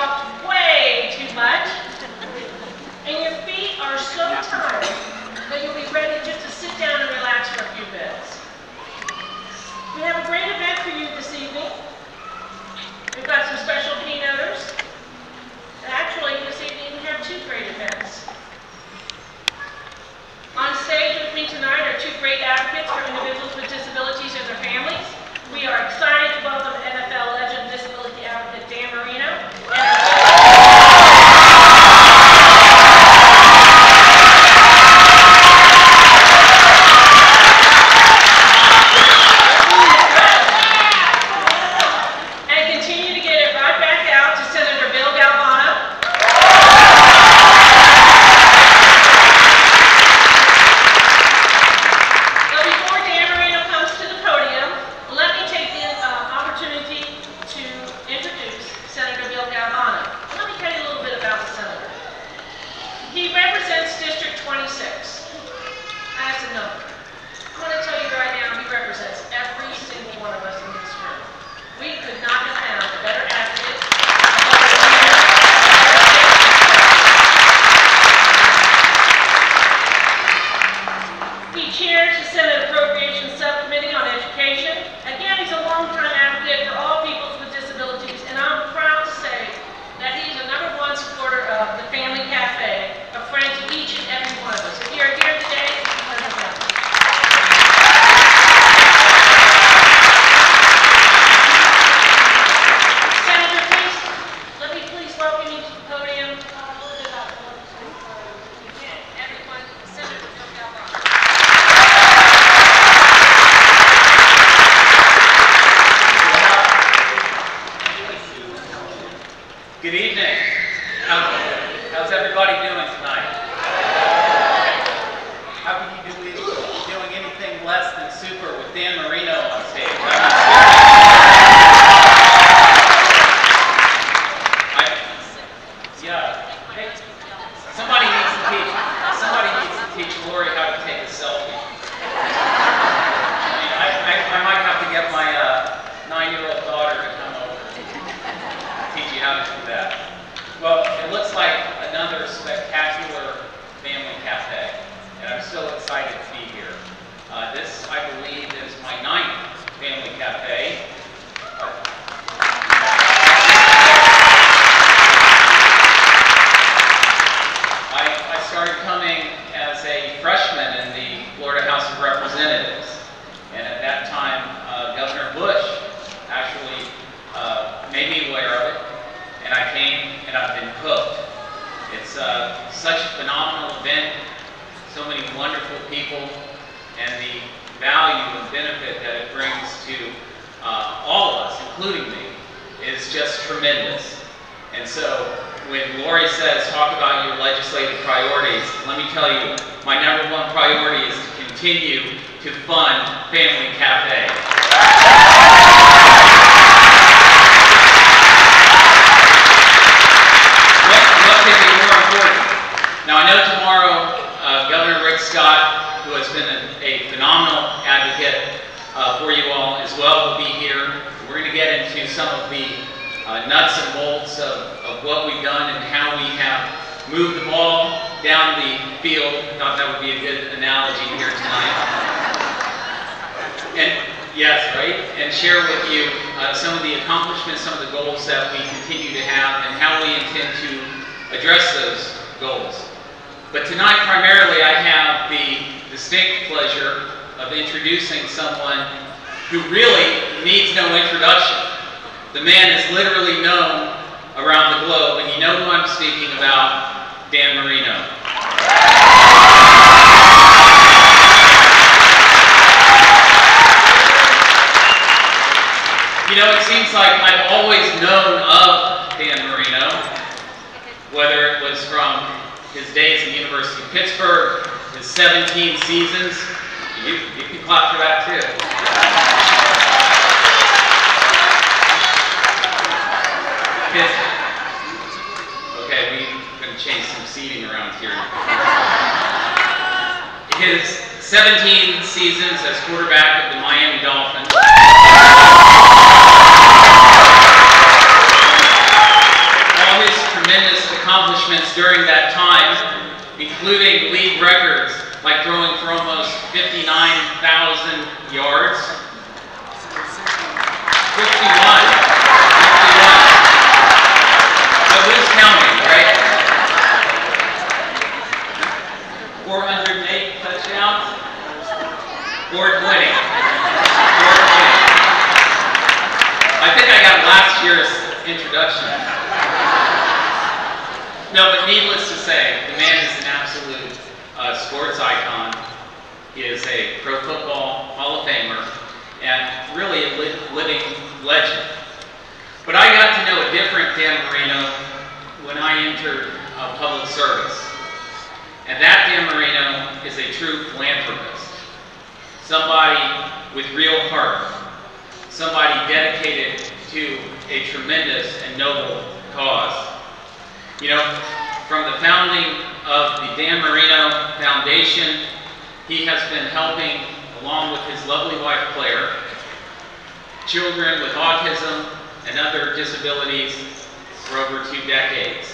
walked way too much, and your feet are so tired that you'll be ready just to sit down and relax for a few minutes. We have a great event for you this evening. We've got some special keynoters. Actually, this evening we have two great events. On stage with me tonight are two great advocates for individuals with disabilities and their families. We are excited to welcome NFL legend disability advocate Dan Marino and continue to get it right back out to Senator Bill Galvano. But before Dan Marino comes to the podium, let me take the opportunity to introduce Senator Bill Galvano. Let me tell you a little bit about the senator. He represents District 26. That's a number. I want to tell you right now, he represents every single one of us in this room. We could not have found a better advocate. He chairs the Senate Appropriations Subcommittee on Education. Again, he's a longtime advocate for all peoples with disabilities, and I'm proud to say that he's a #1 supporter of the Family Cafe, a friend to each and every one of us. If you're here today, let him know. Senator, please, let me please welcome you to the podium. Everyone, Senator Bill Galvano. Good evening. How's everybody doing tonight? How can you be doing anything less than super with Dan Marino on stage? Hey, somebody needs to teach Lori how to take a selfie. I might have to get my 9-year-old daughter to come over and teach you how to do that. Well, it looks like another spectacular family cafe, and I'm so excited to be here. This, I believe, is my 9th family cafe. I started coming as a freshman in the Florida House of Representatives, and at that time, Governor Bush actually made me aware of it, and I came and I've been hooked. It's such a phenomenal event, so many wonderful people, and the value and benefit that it brings to all of us, including me, is just tremendous. And so when Lori says, talk about your legislative priorities, let me tell you, my #1 priority is to continue to fund Family Cafe. What could be more important? Now, I know tomorrow, Governor Rick Scott, who has been a phenomenal advocate for you all as well, will be here. We're going to get into some of the nuts and bolts of what we've done and how we have moved the ball down the field. I thought that would be a good analogy here tonight. And yes, right? And share with you some of the accomplishments, some of the goals that we continue to have, and how we intend to address those goals. But tonight, primarily, I have the distinct pleasure of introducing someone who really needs no introduction. The man is literally known around the globe, and you know who I'm speaking about, Dan Marino. You know, it seems like I've always known of Dan Marino, whether it was from his days at the University of Pittsburgh, his 17 seasons. You can clap for that too. Okay, we're going to change some seating around here. His 17 seasons as quarterback of the Miami Dolphins. All including league records like throwing for almost 59,000 yards. 51. But who's counting, right? 408 touchdowns. Board winning. I think I got last year's introduction. No, but needless to say, the man is an absolute sports icon. He is a Pro Football Hall of Famer and really a living legend. But I got to know a different Dan Marino when I entered public service. And that Dan Marino is a true philanthropist. Somebody with real heart. Somebody dedicated to a tremendous and noble cause. You know, from the founding of the Dan Marino Foundation, he has been helping, along with his lovely wife Claire, children with autism and other disabilities for over 2 decades.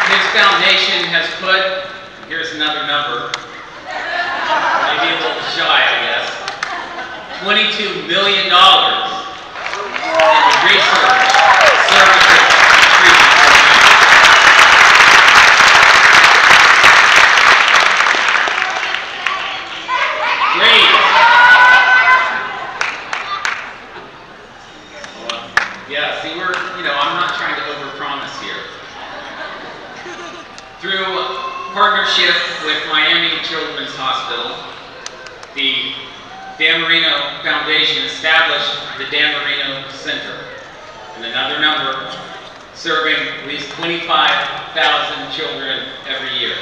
His foundation has put, here's another number, maybe a little shy, I guess, $22 million in research, services, and treatment programs. Great. Yeah, see, I'm not trying to overpromise here. Through partnership with Miami Children's Hospital, the Dan Marino Foundation established the Dan Marino Center, and another number, serving at least 25,000 children every year.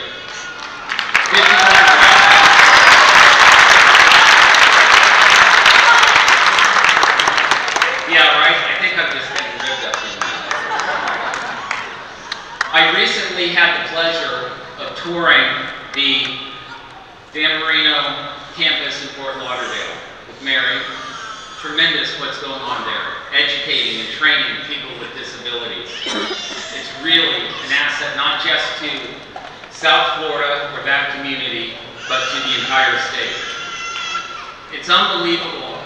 Yeah, right? I think I'm just getting ripped up here. I recently had the pleasure of touring the Dan Marino campus in Fort Lauderdale with Mary. Tremendous what's going on there. Educating and training people with disabilities. It's really an asset not just to South Florida or that community, but to the entire state. It's unbelievable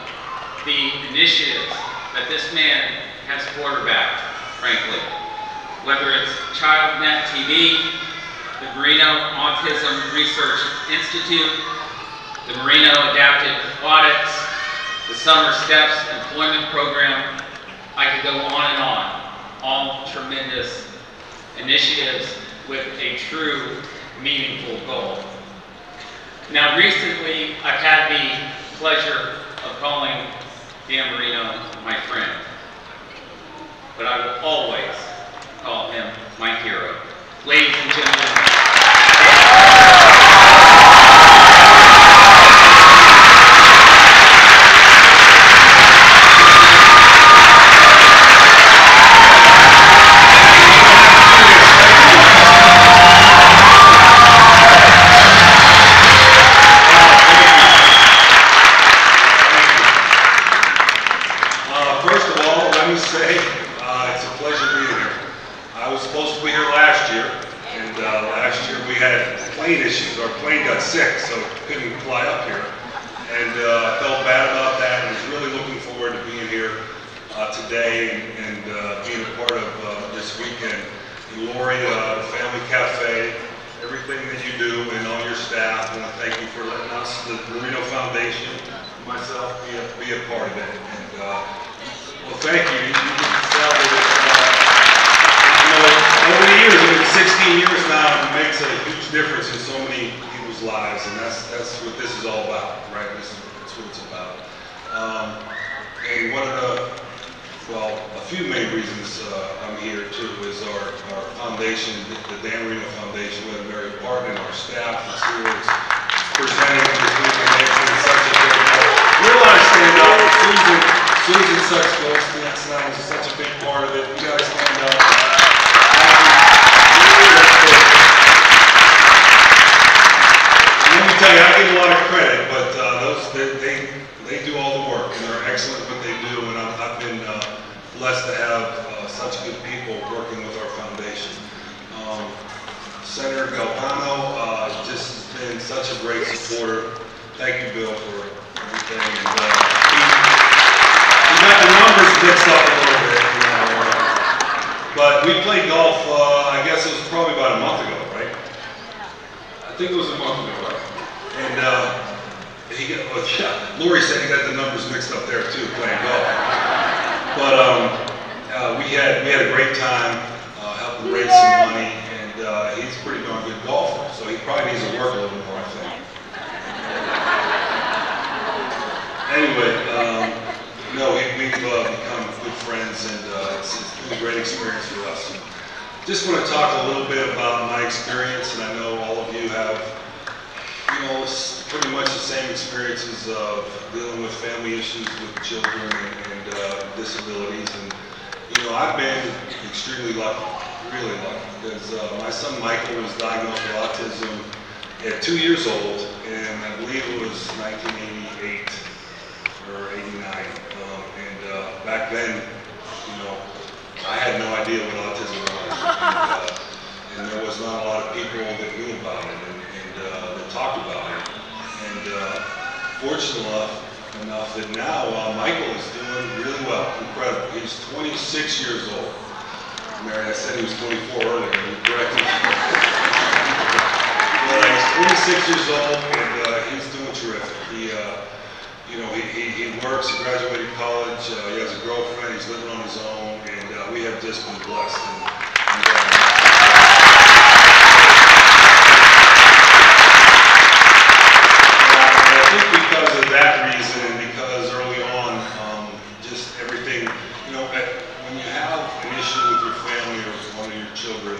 the initiatives that this man has quarterbacked, frankly. Whether it's ChildNet TV, the Marino Autism Research Institute, the Marino Adaptive Audits, the Summer Steps Employment Program, I could go on and on. All tremendous initiatives with a true, meaningful goal. Now recently, I've had the pleasure of calling Dan Marino my friend, but I will always call him my hero. Ladies and gentlemen, first of all, let me say it's a pleasure being here. I was supposed to be here last year, and last year we had plane issues. Our plane got sick, so couldn't fly up here. And I felt bad about that, and was really looking forward to being here today and being a part of this weekend. And Lori, the Family Cafe, everything that you do, and all your staff, I want to thank you for letting us, the Marino Foundation, myself, be a part of it. And well, thank you. You can tell that over the years, it's been 16 years now, it makes a huge difference in so many people's lives, and that's what this is all about, right? That's what it's about. And one of the, well, a few main reasons I'm here too is our foundation, the Dan Marino Foundation, with Mary Barton and our staff and stewards presenting this weekend. It's been such a great part. Realize stand up. Susan such close to that now is such a big part of it. You guys stand up. Let me tell you, I give a lot of credit, but they do all the work, and they're excellent at what they do, and I such good people working with our foundation. Senator Galvano just has been such a great supporter. Thank you, Bill, for everything. And, he got the numbers mixed up a little bit, you know. But we played golf, I guess it was probably about a month ago, right? I think it was a month ago, right? And he got, well, yeah, Lori said he got the numbers mixed up there too, playing golf. But we had a great time helping raise some money, and he's a pretty darn good golfer, so he probably needs to work a little more, I think. Anyway, no, we've become good friends, and it's been a great experience for us. Just want to talk a little bit about my experience, and I know all of you have, you know, pretty much the same experiences of dealing with family issues with children and disabilities. And, you know, I've been extremely lucky, really lucky, because my son Michael was diagnosed with autism at 2 years old, and I believe it was 1988 or 89. Back then, you know, I had no idea what autism was, and there was not a lot of people that knew about it and that talked about it. And fortunate enough that now Michael is doing really well, incredible. He's 26 years old. Mary, I said he was 24 earlier, you corrected me. But he's 26 years old, and he's doing terrific. You know, he works, he graduated college, he has a girlfriend, he's living on his own, and we have just been blessed. I think because of that reason, and because early on, just everything, you know, when you have an issue with your family or with one of your children,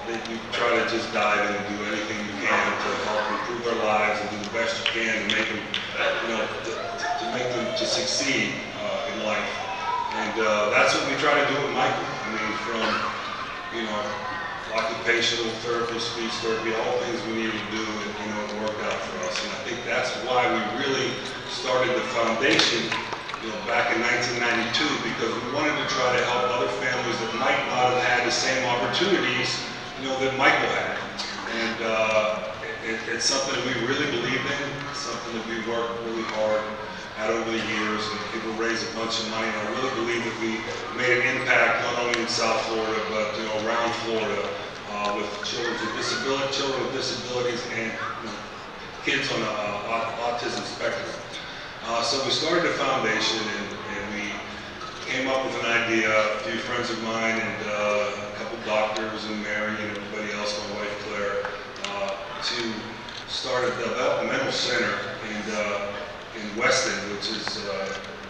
that you try to just dive in and do anything you can to help improve their lives and do the best you can to make them, you know, to make them to succeed in life. And that's what we try to do with Michael. I mean, from, you know, occupational therapy, speech therapy, all the things we needed to do, and, you know, it worked out for us. And I think that's why we really started the foundation, you know, back in 1992, because we wanted to try to help other families that might not have had the same opportunities, you know, that Michael had. And it's something that we really believed in, something that we worked really hard at over the years, and people raised a bunch of money. And I really believe that we made an impact not only in South Florida, but, you know, around Florida, with children with disabilities, and, you know, kids on the autism spectrum. So we started a foundation, and we came up with an idea, a few friends of mine, and a couple doctors, and Mary, and everybody else, my wife Claire, to start a developmental center in Weston, which is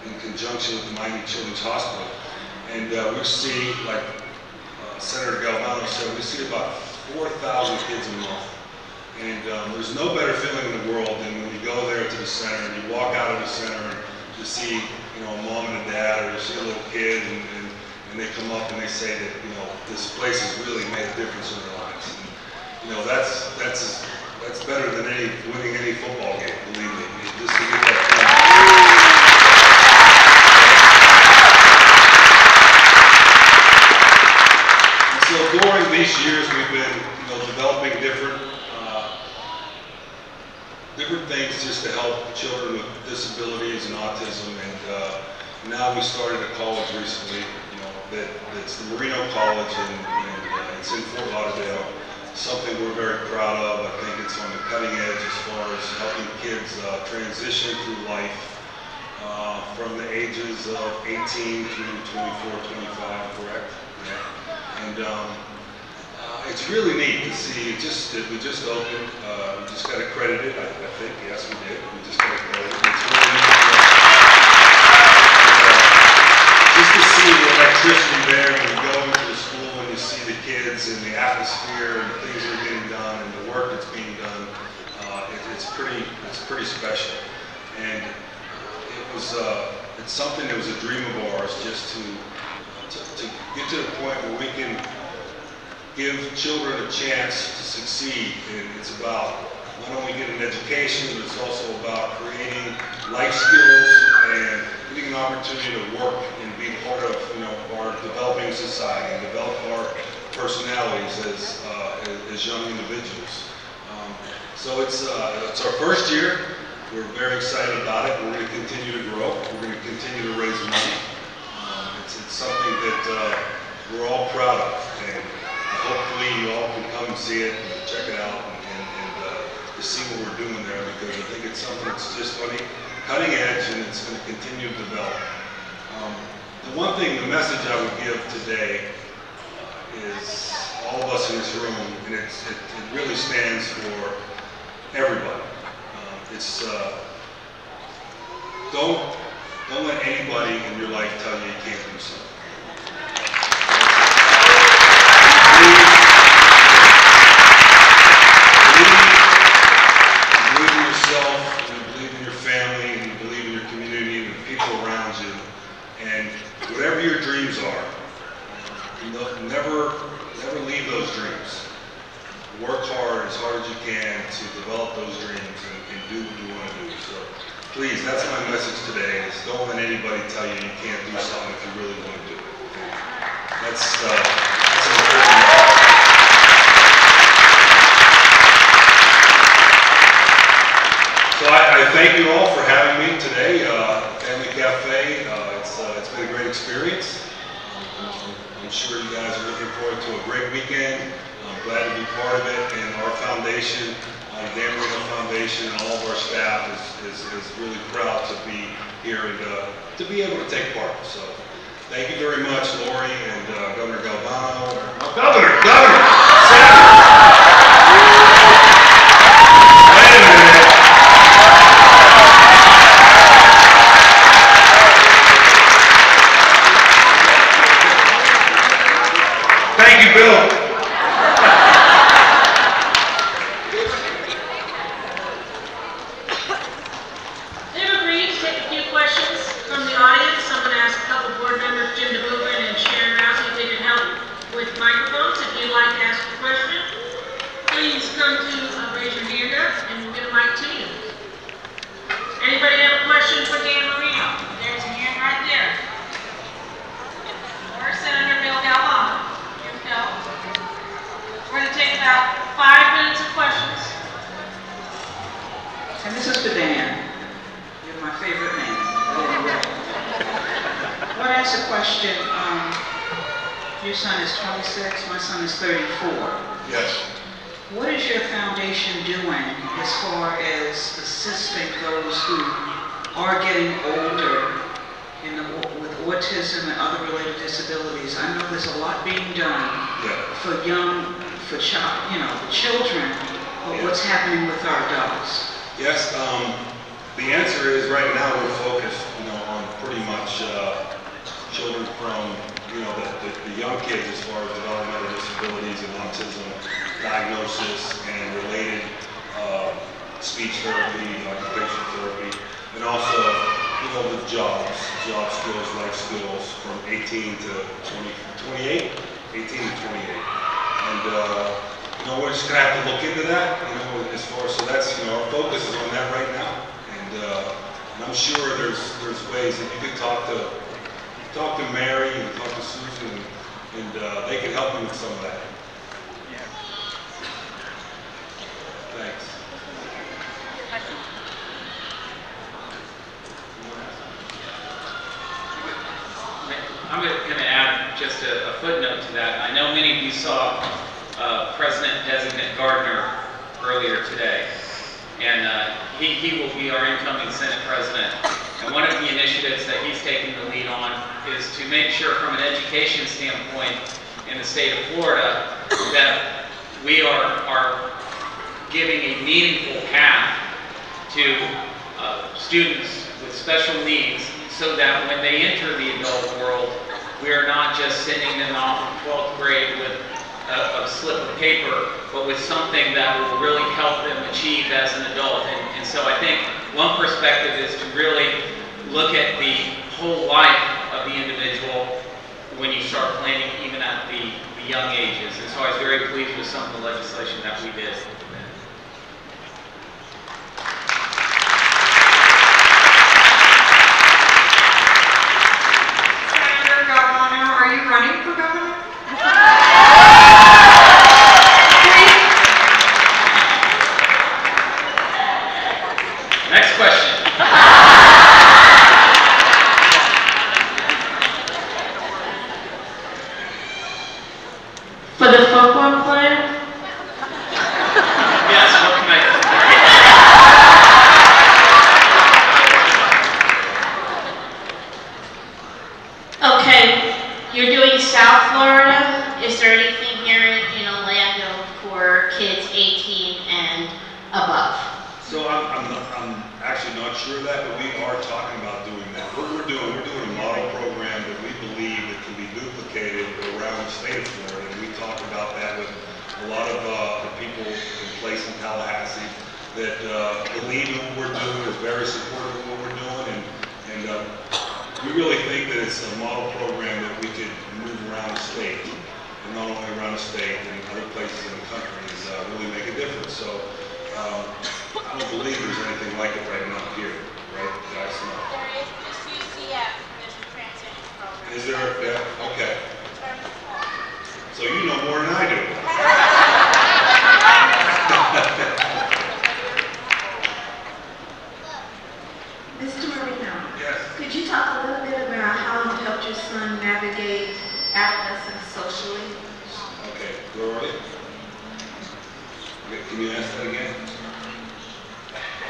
in conjunction with the Miami Children's Hospital. And we see, like Senator Galvano said, we see about 4,000 kids a month. And there's no better feeling in the world than when you go there to the center and you walk out of the center and you see, you know, a mom and a dad, or you see a little kid, and they come up and they say that, you know, this place has really made a difference in their lives. And, you know, that's better than winning any football game, believe me. Just to get that feeling. And so during these years, we've been, you know, developing different things just to help children with disabilities and autism. And now we started a college recently, you know, that's the Marino College, and it's in Fort Lauderdale. Something we're very proud of. I think it's on the cutting edge as far as helping kids transition through life from the ages of 18 through 24, 25, correct? Yeah. And it's really neat to see. We just opened. We just got accredited. I think, yes, we did. We just got accredited. It's really neat just to see the electricity there when you go into the school and you see the kids and the atmosphere and the things that are getting done and the work that's being done. It's pretty special. And it's something that was a dream of ours, just to get to the point where we can give children a chance to succeed. And it's about not only get an education, but it's also about creating life skills and getting an opportunity to work and be part of, our developing society and develop our personalities as young individuals. So it's our first year. We're very excited about it. We're going to continue to grow. We're going to continue to raise money. It's something that we're all proud of, and hopefully you all can come and see it and check it out and to see what we're doing there, because I think it's something that's just cutting edge, and it's going to continue to develop. The one thing, the message I would give today is all of us in this room, and it really stands for everybody. Don't let anybody in your life tell you you can't do something. Believe in yourself, and you believe in your family, and you believe in your community and the people around you. And whatever your dreams are, never leave those dreams. Work hard as you can to develop those dreams and do what you want to do. So please, that's my message today, is don't let anybody tell you you can't do something if you really want to do it. That's important. So I thank you all for having me today, Family Cafe. It's been a great experience. I'm sure you guys are looking forward to a great weekend. I'm glad to be part of it, and our foundation, Dan Marino Foundation, and all of our staff is really proud to be here and to be able to take part. So thank you very much, Lori and Governor Galvano. Oh, Governor! Wait a minute. Thank you, Bill. And this is for Dan. You're my favorite man. I want to ask a question. Your son is 26, my son is 34. Yes. What is your foundation doing as far as assisting those who are getting older with autism and other related disabilities? I know there's a lot being done for children, but what's happening with our adults? Yes, the answer is right now we're focused, on pretty much children from, the young kids as far as developmental disabilities and autism diagnosis and related speech therapy, occupational therapy, and also, with job skills, life skills from 18 to 28. And we're just gonna have to look into that, as far as, so that's, our focus is on that right now. And I'm sure there's ways that you could talk to Mary and talk to Susan, and they can help you with some of that. Thanks. I'm going to add just a footnote to that. I know many of you saw President-designate Gardner earlier today, and he will be our incoming Senate President. And one of the initiatives that he's taking the lead on is to make sure, from an education standpoint in the state of Florida, that we are giving a meaningful path to students with special needs, so that when they enter the adult world, we are not just sending them off in 12th grade with a slip of paper, but with something that will really help them achieve as an adult. And so I think one perspective is to really look at the whole life of the individual when you start planning even at the young ages. And so I was very pleased with some of the legislation that we did. So I'm actually not sure of that, but we are talking about doing that. What we're doing a model program that we believe that can be duplicated around the state of Florida. And we talk about that with a lot of the people in place in Tallahassee that believe in what we're doing, is very supportive of what we're doing, and we really think that it's a model program that we could move around the state, and not only around the state, and other places in the country, is really make a difference. So I don't believe there's anything like it right now here, right, guys? No. There is the CCF, there's a transition program. Is there? Yeah, okay. So you know more than I do. Mr. Marino, Yes. could you talk a little bit about how you helped your son navigate adolescence socially? Okay, Gloria? Can you ask that again?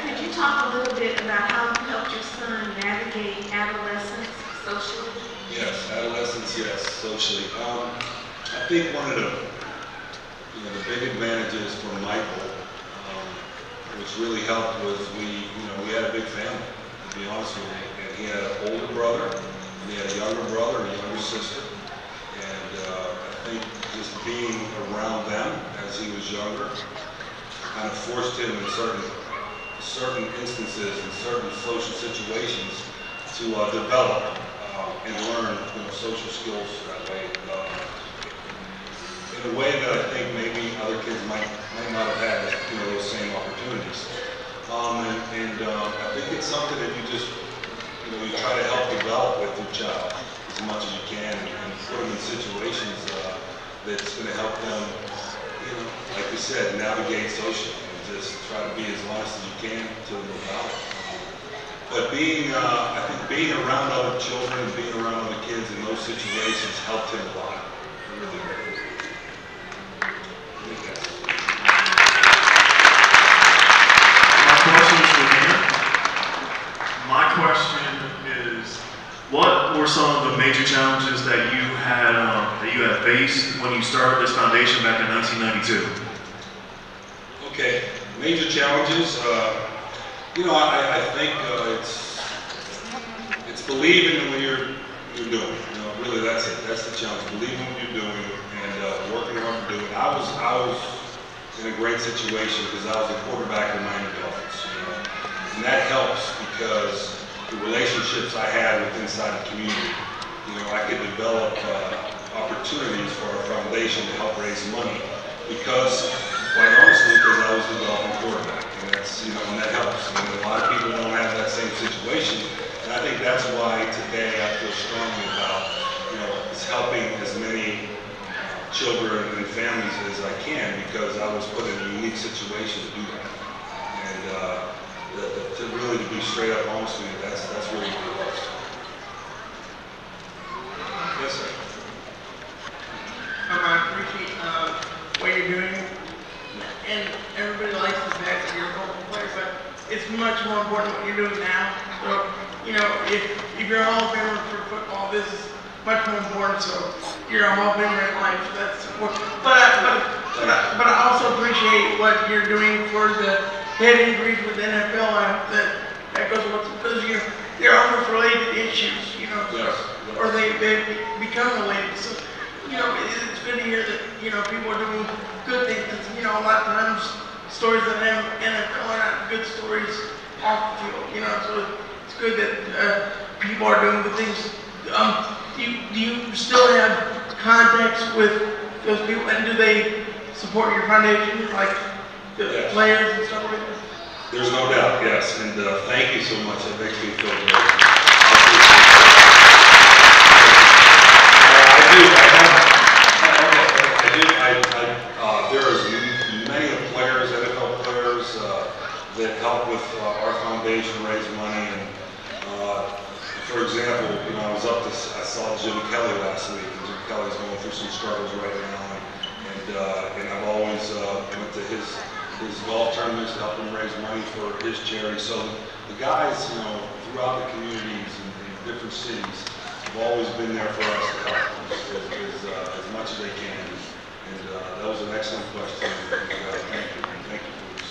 Could you talk a little bit about how you helped your son navigate adolescence socially? Yes, adolescence, yes, socially. I think one of the big advantages for Michael, which really helped, was we had a big family, to be honest with you. And he had an older brother, and he had a younger brother and a younger sister. And I think just being around them as he was younger kind of forced him in certain instances and certain social situations to develop and learn social skills that way. In a way that I think maybe other kids might not have had those same opportunities. I think it's something that you just you try to help develop with your child as much as you can, and put them in situations that's going to help them, like you said, navigate socially, and just try to be as honest as you can to them about it. But I think being around other children and being around other kids in those situations helped him a lot. It really did. My question is, what were some of the major challenges that you had faced when you started this foundation back in 1992? Okay, major challenges. I think it's believing in what you're doing. Really, that's it. That's the challenge. Believing in what you're doing and working hard to do it. I was in a great situation because I was the quarterback of Miami Dolphins. And that helps because the relationships I had with inside the community, I could develop opportunities for our foundation to help raise money because, quite honestly, because I was the Dolphin quarterback. And that's, and that helps. A lot of people don't have that same situation. And I think that's why today I feel strongly about, it's helping as many children and families as I can, because I was put in a unique situation to do that. And to be straight up honest with you, that's really what it was. Yes, sir. I appreciate what you're doing, and everybody likes the fact that you're a football player, but it's much more important what you're doing now. So, if you're a Hall of Famer for football, this is much more important. So you're a Hall of Famer in life. So that's important. But I also appreciate what you're doing for the head injuries with the NFL. I hope that goes with it, because they're almost related issues, Yes. or they become related. So, it's good to hear that, people are doing good things. A lot of times stories in the NFL are not good stories off the field, so it's good that people are doing good things. Do you still have contacts with those people, and do they support your foundation, like the Yes. players and stuff like that? There's no doubt, yes, and thank you so much. It makes me feel great. There is many players, NFL players, that help with our foundation raise money. And for example, I saw Jim Kelly last week, and Jim Kelly's going through some struggles right now, and I've always went to his golf tournaments to help him raise money for his charity. So the guys, throughout the communities in different cities have always been there for us to help as much as they can. And that was an excellent question. Thank you. Thank you for this.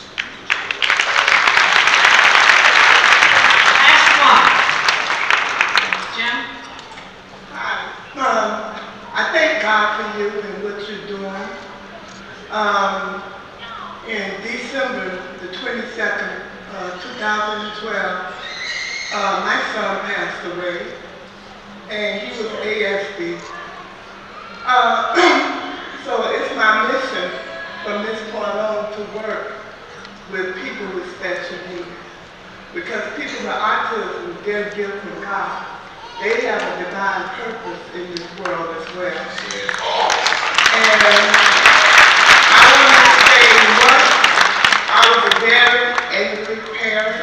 In December the 22nd, 2012, my son passed away, and he was ASD. So it's my mission from this point on to work with people with special needs. Because people with autism, they're a gift from God. They have a divine purpose in this world as well. And I want to say what, I was a very angry parent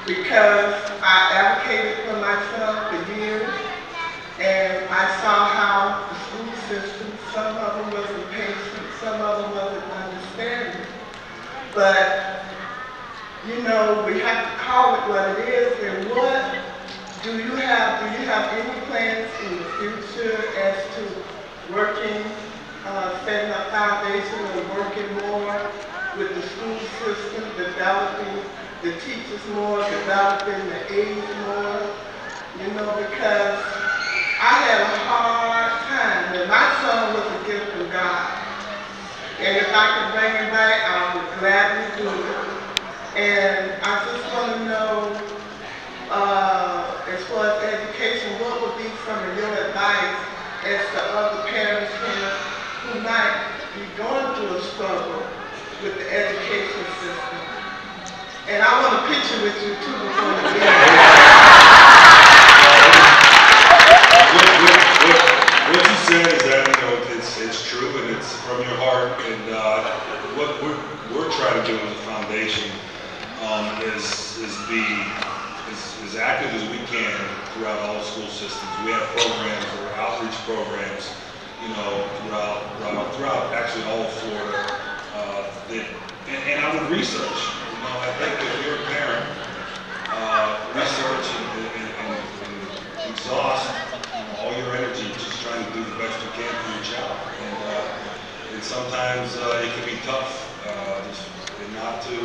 because I advocated for my son for years, and I saw how the school system, some of them wasn't patient, some of them wasn't understanding. But, you know, we have to call it what it is, and what do you have any plans in the future as to working, setting up foundation and working more with the school system, developing the teachers more, developing the aides more, you know, because I had a hard time, and my son was a gift from God. And if I could bring him back, I would gladly do it. And I just want to know, as far as education, what would be some of your advice as to other parents who might be going through a struggle with the education system? And I want a picture with you too before you leave. What you said is that, you know, it's true and it's from your heart. And what we're trying to do as a foundation is be as active as we can throughout all the school systems. We have programs or outreach programs, you know, throughout actually all of Florida. And I would research. You know, I think if you're a parent, research and exhaust all your energy just trying to do the best you can for your child. And sometimes it can be tough, not to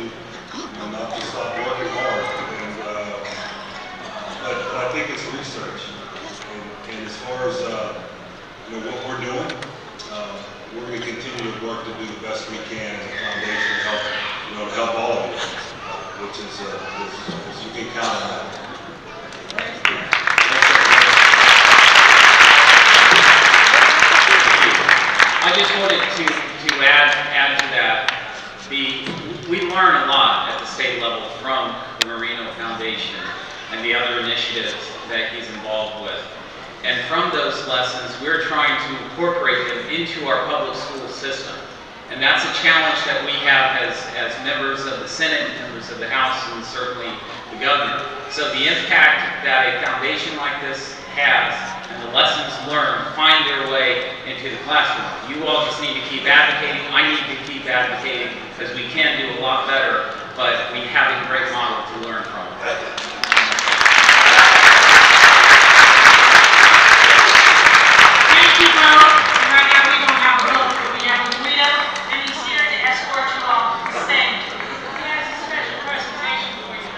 stop working hard. But I think it's research. And as far as you know, what we're doing, we're going to continue to work to do the best we can as a foundation to help all of you, which is you can count on that. I just wanted to add to that. We learn a lot at the state level from the Marino Foundation and the other initiatives that he's involved with. And from those lessons, we're trying to incorporate them into our public school system. And that's a challenge that we have as members of the Senate, members of the House, and certainly the governor. So the impact that a foundation like this has and the lessons learned find their way into the classroom. You all just need to keep advocating. I need to keep advocating because we can do a lot better, but we have a great model to learn from. Thank you, Bill. Right now we don't have a vote, but we have Rita, and he's here to escort you all to the stage. He has a special presentation for you.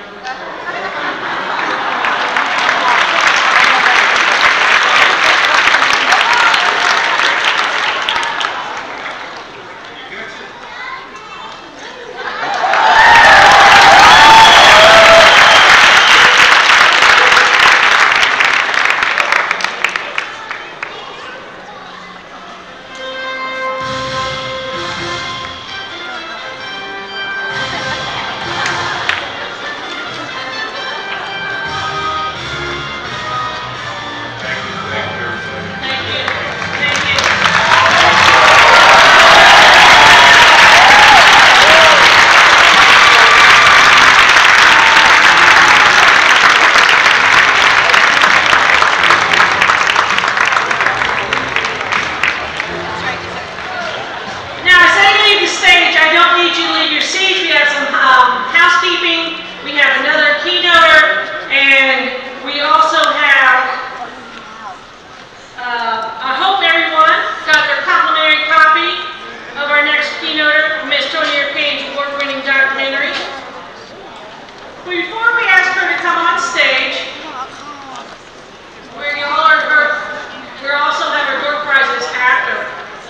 We also have our door prizes after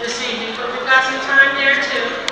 this evening, but we've got some time there too.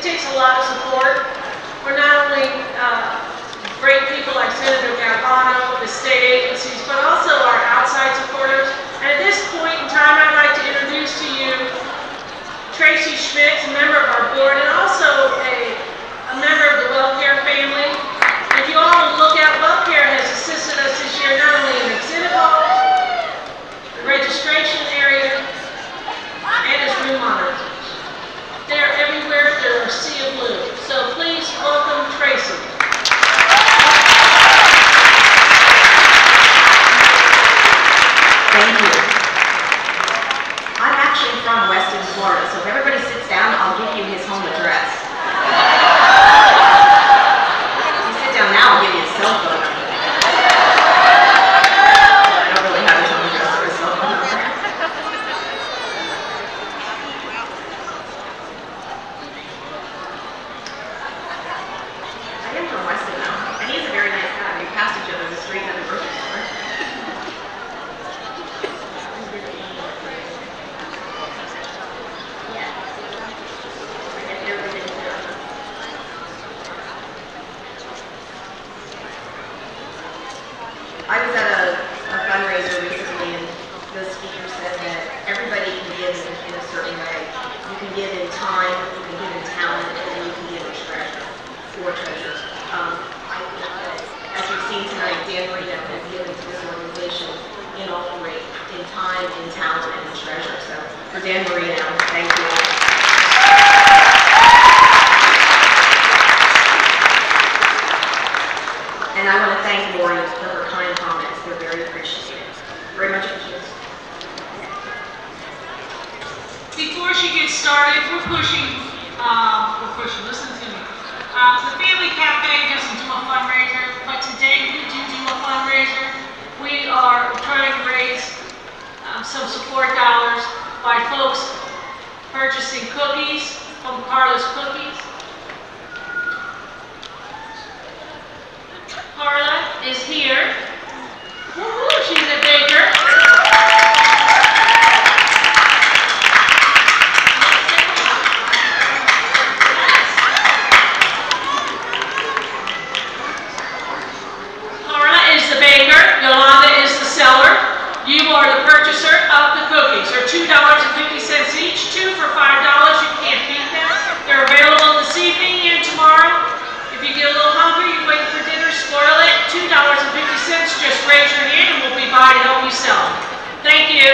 takes a lot of support. We're not only great people like Senator Galvano, the state agencies, but also our outside supporters. And at this point in time, I'd like to introduce to you Tracy Schmitz, a member of our board, and also a member of the WellCare family. If you all will look at, WellCare has assisted us this year not only in exhibit hall, the registration area, and as room monitors. They're everywhere, they're a sea of blue. So please welcome Tracy. Thank you. I'm actually from Weston, Florida, so if everybody sits down, I'll give you his home address. If you sit down now, I'll give you his cell phone number. I don't really have his home address or his cell phone number. I am from Weston, though, and he's a very nice guy. We passed each other in the street at the grocery store. I was at a fundraiser recently, and the speaker said that everybody can give in a certain way. You can give in time, you can give in talent, and then you can give in treasure, or treasure. I think that, as you've seen tonight, Dan Marino has given to this organization in all three, in time, in talent, and in treasure. So, for Dan Marino, thank you. And I want to thank Lori for her kind comments. They're very appreciated. Very much appreciated. Before she gets started, we're pushing, listen to me. The Family Cafe doesn't do a fundraiser, but today we do a fundraiser. We are trying to raise some support dollars by folks purchasing cookies from Carla's Cookies. Carla is here. Woo-hoo, she's a baker. Carla is the baker. Yolanda is the seller. You are the purchaser of the cookies. They're $2.50 each, 2 for $5. You can't beat them. They're available this evening and tomorrow. If you get a little hungry, you wait for dinner, spoil it, $2.50, just raise your hand and we'll be by to help you sell them. Thank you.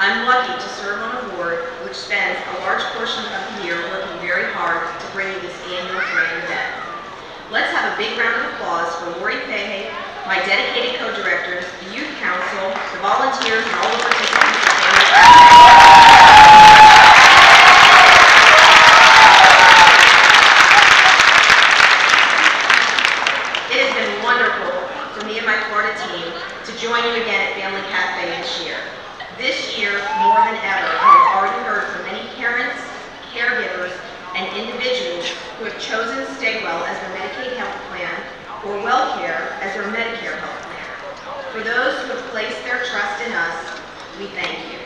I'm lucky to serve on a board which spends a large portion of the year working very hard to bring you this annual grand event. Let's have a big round of applause for Lori Fahey, my dedicated co-directors, the youth council, the volunteers, and all the participants of Family Cafe. It has been wonderful for me and my Florida team to join you again at Family Cafe this year. This year, more than ever, I have already heard from many parents, caregivers, and individuals who have chosen Stay-Well as their Medicaid health plan or WellCare as their Medicare health plan. For those who have placed their trust in us, we thank you.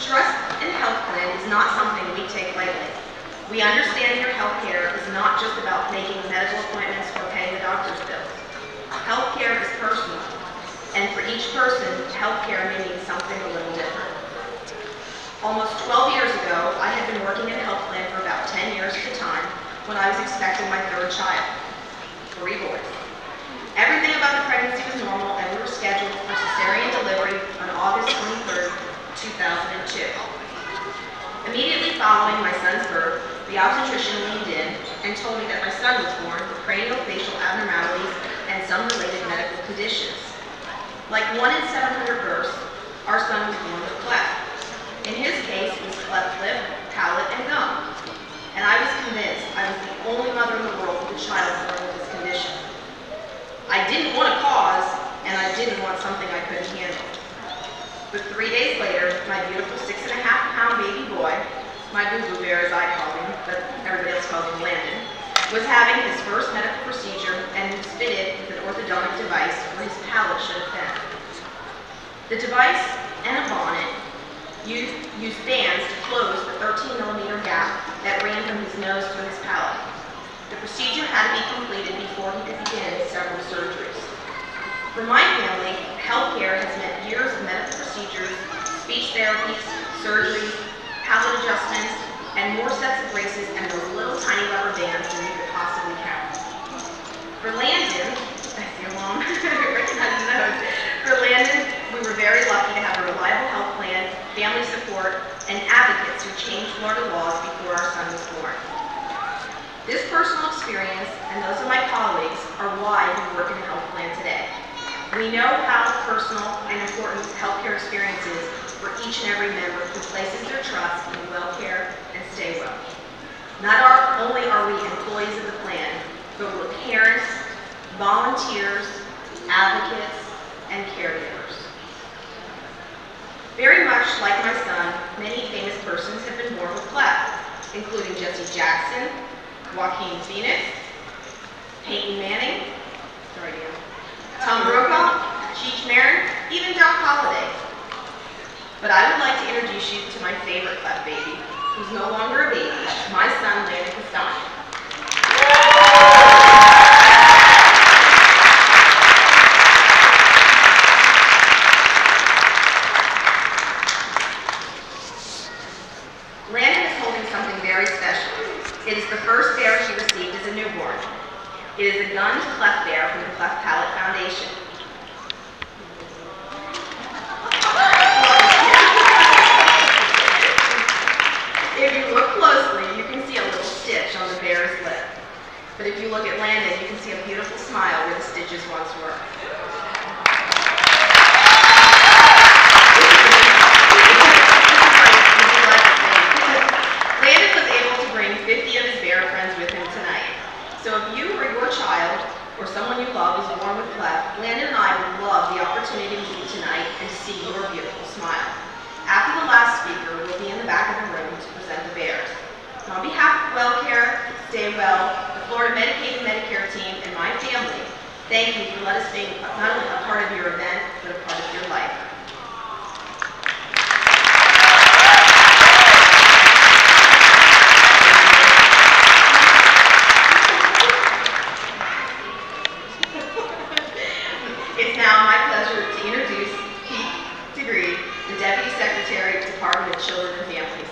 Trust in health plan is not something we take lightly. We understand your health care is not just about making medical appointments or paying the doctor's bills. Health care is personal, and for each person, health care may mean something a little different. Almost 12 years ago, I had been working in a health plan for about 10 years at a time when I was expecting my third child, 3 boys. Everything about the pregnancy was normal, and we were scheduled for cesarean delivery on August 23rd, 2002. Immediately following my son's birth, the obstetrician leaned in and told me that my son was born with craniofacial abnormalities and some related medical conditions. Like 1 in 700 births, our son was born with cleft. In his case, it was cleft lip, palate, and gum. And I was convinced I was the only mother in the world with a child born with this condition. I didn't want a cause, and I didn't want something I couldn't handle. But 3 days later, my beautiful 6.5-pound baby boy, my boo-boo bear as I call him, but everybody else calls him Landon, was having his first medical procedure and was fitted with an orthodontic device where his palate should have been. The device and a bonnet used bands to close the 13-millimeter gap that ran from his nose to his palate. The procedure had to be completed before he could begin several surgeries. For my family, healthcare has meant years of medical procedures, speech therapies, surgeries, palate adjustments, and more sets of braces and those little tiny rubber bands than you could possibly count. For Landon, I see a mom recognizing those. For Landon, we were very lucky to have a reliable health plan, family support, and advocates who changed Florida laws before our son was born. This personal experience and those of my colleagues are why we work in a health plan today. We know how personal and important healthcare experience is for each and every member who places their trust in WellCare and Stay-Well. Not only are we employees of the plan, but we're parents, volunteers, advocates, and caregivers. Very much like my son, many famous persons have been born with cleft, including Jesse Jackson, Joaquin Phoenix, Peyton Manning, Tom Brokaw, Cheech Marin, even Doc Holliday. But I would like to introduce you to my favorite cleft baby, who's no longer a baby, my son, Landon Castagna. Landon is holding something very special. It is the first bear she received as a newborn. It is a gummed cleft bear from the Cleft Palate Foundation. If you look closely, you can see a little stitch on the bear's lip. But if you look at Landon, you can see a beautiful smile where the stitches once were. Landon was able to bring 50 of his bear friends with him tonight. So if you or your child or someone you love is born with cleft, Landon and I would love the opportunity to meet you tonight and see your beautiful smile. After the last speaker, we'll be in the back of the room to present the bears. And on behalf of WellCare, Stay-Well, the Florida Medicaid and Medicare team, and my family, thank you for letting us be not only a part of your event, but a part of your life. It's now my pleasure to introduce Pete DeGree, the Deputy Secretary, Department of Children and Families.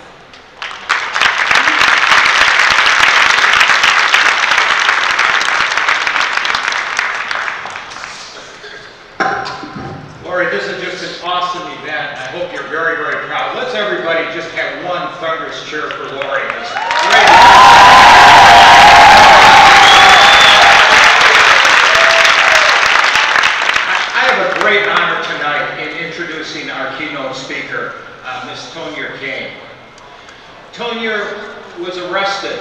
Lori, this is just an awesome event. I hope you're very, very proud. Let's everybody just have one thunderous cheer for Lori. It's great. Great honor tonight in introducing our keynote speaker, Ms. Tonya Kane. Tonya was arrested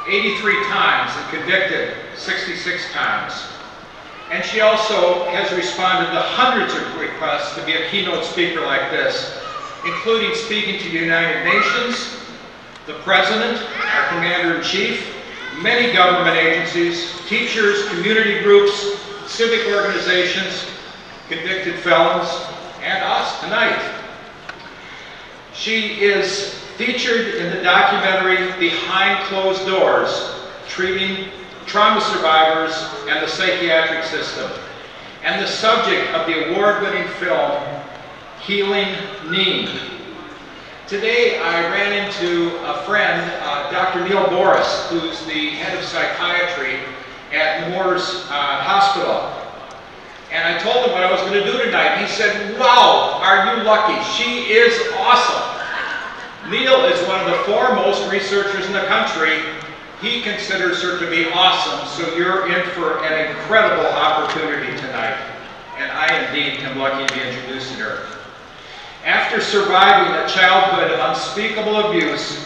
83 times and convicted 66 times. And she also has responded to hundreds of requests to be a keynote speaker like this, including speaking to the United Nations, the President, our Commander-in-Chief, many government agencies, teachers, community groups, civic organizations, convicted felons, and us tonight. She is featured in the documentary Behind Closed Doors, Treating Trauma Survivors and the Psychiatric System, and the subject of the award-winning film, Healing Need. Today I ran into a friend, Dr. Neil Boris, who's the head of psychiatry at Moore's Hospital. And I told him what I was going to do tonight. He said, "Wow, are you lucky? She is awesome." Neil is one of the foremost researchers in the country. He considers her to be awesome, so you're in for an incredible opportunity tonight. And I indeed am lucky to be introducing her. After surviving a childhood of unspeakable abuse,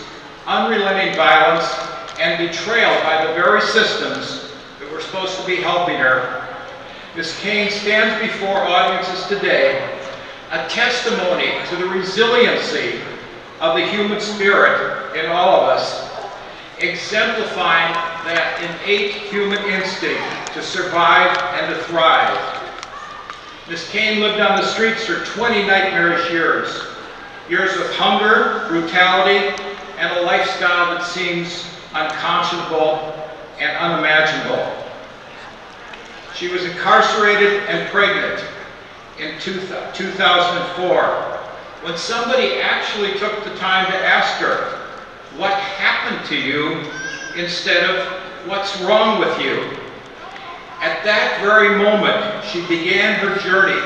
unrelenting violence, and betrayal by the very systems that were supposed to be helping her, Ms. Cain stands before audiences today, a testimony to the resiliency of the human spirit in all of us, exemplifying that innate human instinct to survive and to thrive. Ms. Cain lived on the streets for 20 nightmarish years. Years of hunger, brutality, and a lifestyle that seems unconscionable and unimaginable. She was incarcerated and pregnant in 2004, when somebody actually took the time to ask her, "What happened to you?" instead of "What's wrong with you?" At that very moment, she began her journey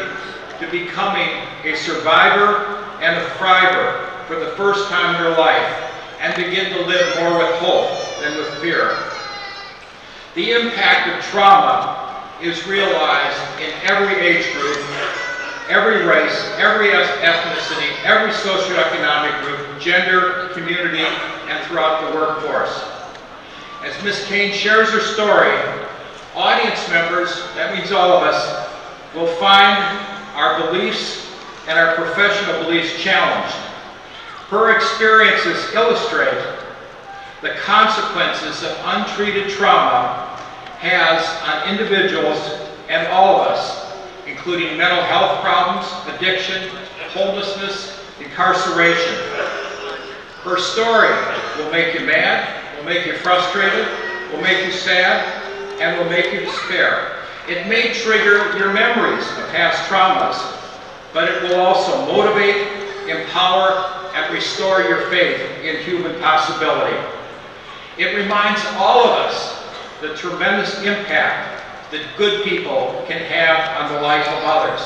to becoming a survivor and a thriver for the first time in her life, and begin to live more with hope than with fear. The impact of trauma is realized in every age group, every race, every ethnicity, every socioeconomic group, gender, community, and throughout the workforce. As Ms. Cain shares her story, audience members, that means all of us, will find our beliefs and our professional beliefs challenged. Her experiences illustrate the consequences of untreated trauma has on individuals and all of us, including mental health problems, addiction, homelessness, incarceration. Her story will make you mad, will make you frustrated, will make you sad, and will make you despair. It may trigger your memories of past traumas, but it will also motivate, empower, and restore your faith in human possibility. It reminds all of us the tremendous impact that good people can have on the life of others.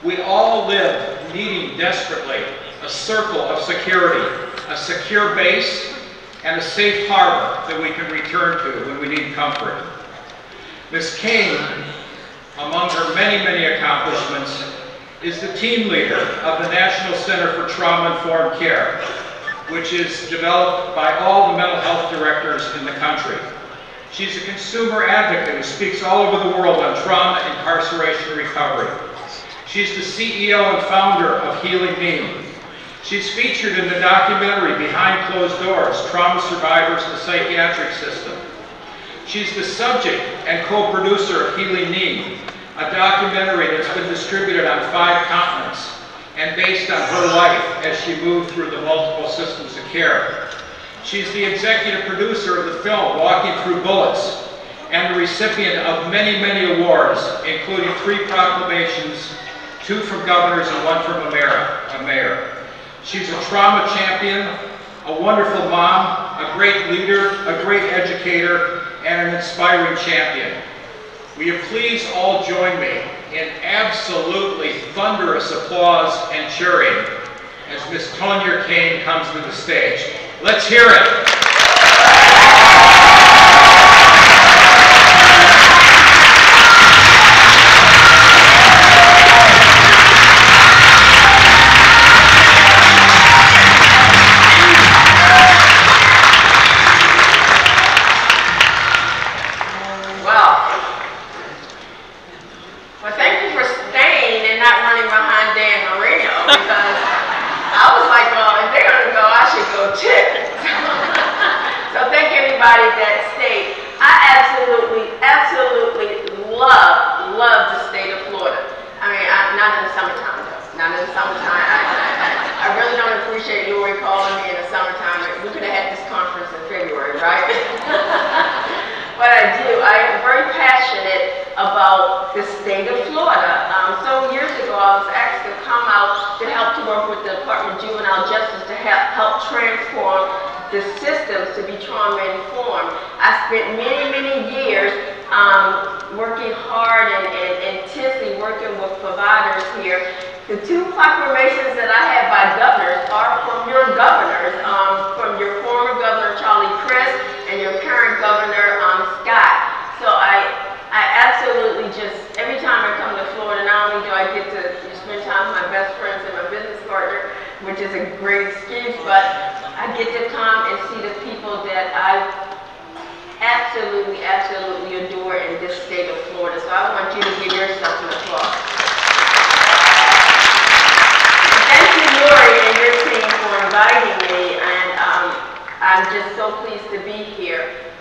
We all live needing desperately a circle of security, a secure base, and a safe harbor that we can return to when we need comfort. Ms. Cain, among her many, many accomplishments, is the team leader of the National Center for Trauma-Informed Care, which is developed by all the mental health directors in the country. She's a consumer advocate who speaks all over the world on trauma, incarceration, and recovery. She's the CEO and founder of Healing Need. She's featured in the documentary Behind Closed Doors, Trauma Survivors in the Psychiatric System. She's the subject and co-producer of Healing Need, a documentary that's been distributed on 5 continents and based on her life as she moved through the multiple systems of care. She's the executive producer of the film Walking Through Bullets and the recipient of many, many awards, including 3 proclamations, 2 from governors and 1 from a mayor. She's a trauma champion, a wonderful mom, a great leader, a great educator, and an inspiring champion. Will you please all join me in absolutely thunderous applause and cheering as Ms. Tonya Cain comes to the stage. Let's hear it. Well, thank you for staying and not running behind Dan Marino, because I was like, well, if they're going to go, I should go too. summertime. I really don't appreciate Lori calling me in the summertime. We could have had this conference in February, right? But I do. I am very passionate about the state of Florida. So years ago, I was asked to come out to help to work with the Department of Juvenile Justice to help transform the systems to be trauma-informed. I spent many, many years working hard and intensely working with providers here. The two proclamations that I have by governors are from your governors, from your former governor, Charlie Crist, and your current governor, Scott. So I absolutely just, every time I come to Florida, not only do I get to spend time with my best friends and my business partner, which is a great excuse, but I get to come and see the people that I absolutely, absolutely adore in this state of Florida. So I want you to give yourself an applause. Thank you, Lori, and your team for inviting me, and I'm just so pleased to be here.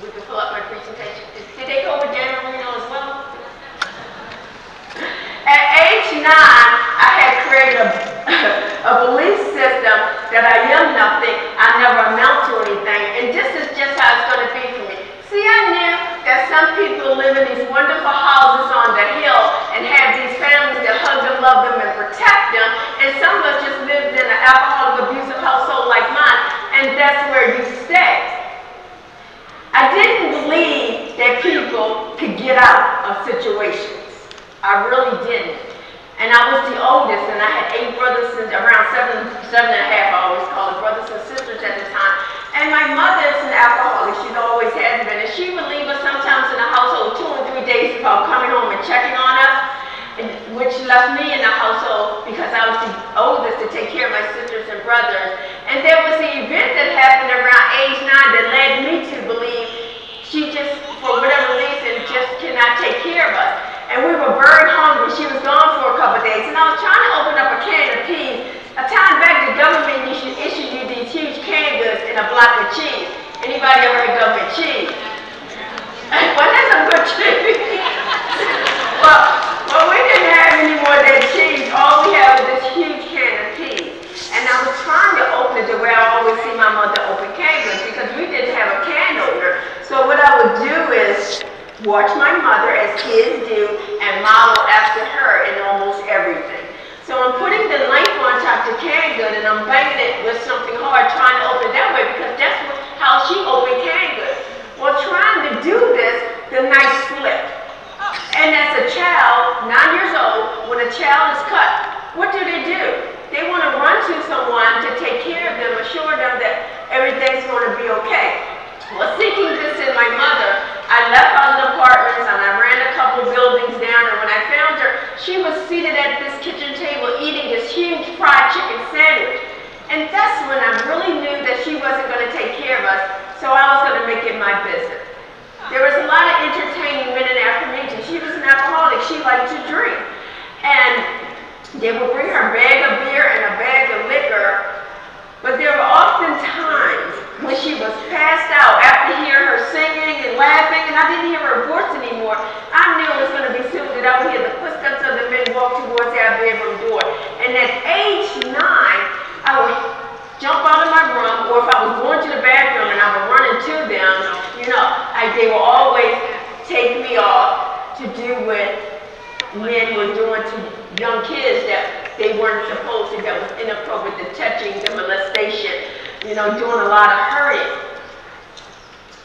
We can pull up my presentation. Did they go over Dan Marino as well? At age 9, I had created a belief system that I am nothing, I never amount to anything, and this is just how it's going to be for me. See, I knew that some people live in these wonderful houses on the hill and have these families that hug them, love them, and protect them, and some of us just lived in an alcoholic, abusive household like mine, and that's where you stay. I didn't believe that people could get out of situations. I really didn't. And I was the oldest, and I had 8 brothers, and around seven and a half, I always call it, brothers and sisters at the time. And my mother is an alcoholic, she always has been, and she would leave us sometimes in the household 2 or 3 days without coming home and checking on us, which left me in the household because I was the oldest to take care of my sisters and brothers. And there was an event that happened around age 9 that led me to believe she just, for whatever reason, just cannot take care of us. And we were very hungry. She was gone for a couple of days, and I was trying to open up a can of peas. A time back, the government issued you these huge canned goods in a block of cheese. Anybody ever had government cheese? Well, that's a good cheese. Well, we didn't have any more of that cheese. All we had was this huge can of peas. And I was trying to open it the way I always see my mother open canned goods because we didn't have a can opener. So what I would do is watch my mother, as kids do, and model after her in almost everything. So I'm putting the knife on top of the canned good and I'm banging it with something hard, trying to open it that way because that's how she opened canned goods. Well, trying to do this, the knife slipped. And as a child, 9 years old, when a child is cut, what do? They want to run to someone to take care of them, assure them that everything's going to be okay. Well, thinking this in my mother, I left out of the apartments and I ran a couple buildings down, and when I found her, she was seated at this kitchen table eating this huge fried chicken sandwich. And that's when I really knew that she wasn't going to take care of us, so I was going to make it my business. There was a lot of entertaining men in Afro-Nation. She was an alcoholic. She liked to drink. And they would bring her a bag of beer and a bag of liquor, but there were often times when she was passed out after hearing her singing and laughing, and I didn't hear her voice anymore. I knew it was going to be soon that I would hear the footsteps of the men walk towards our bedroom door. And at age 9, I would jump out of my room, or if I was going to the bathroom and I would run into them, you know, they would always take me off to do what men were doing to young kids that they weren't supposed to, that was inappropriate, the touching, the molestation, you know, doing a lot of hurting.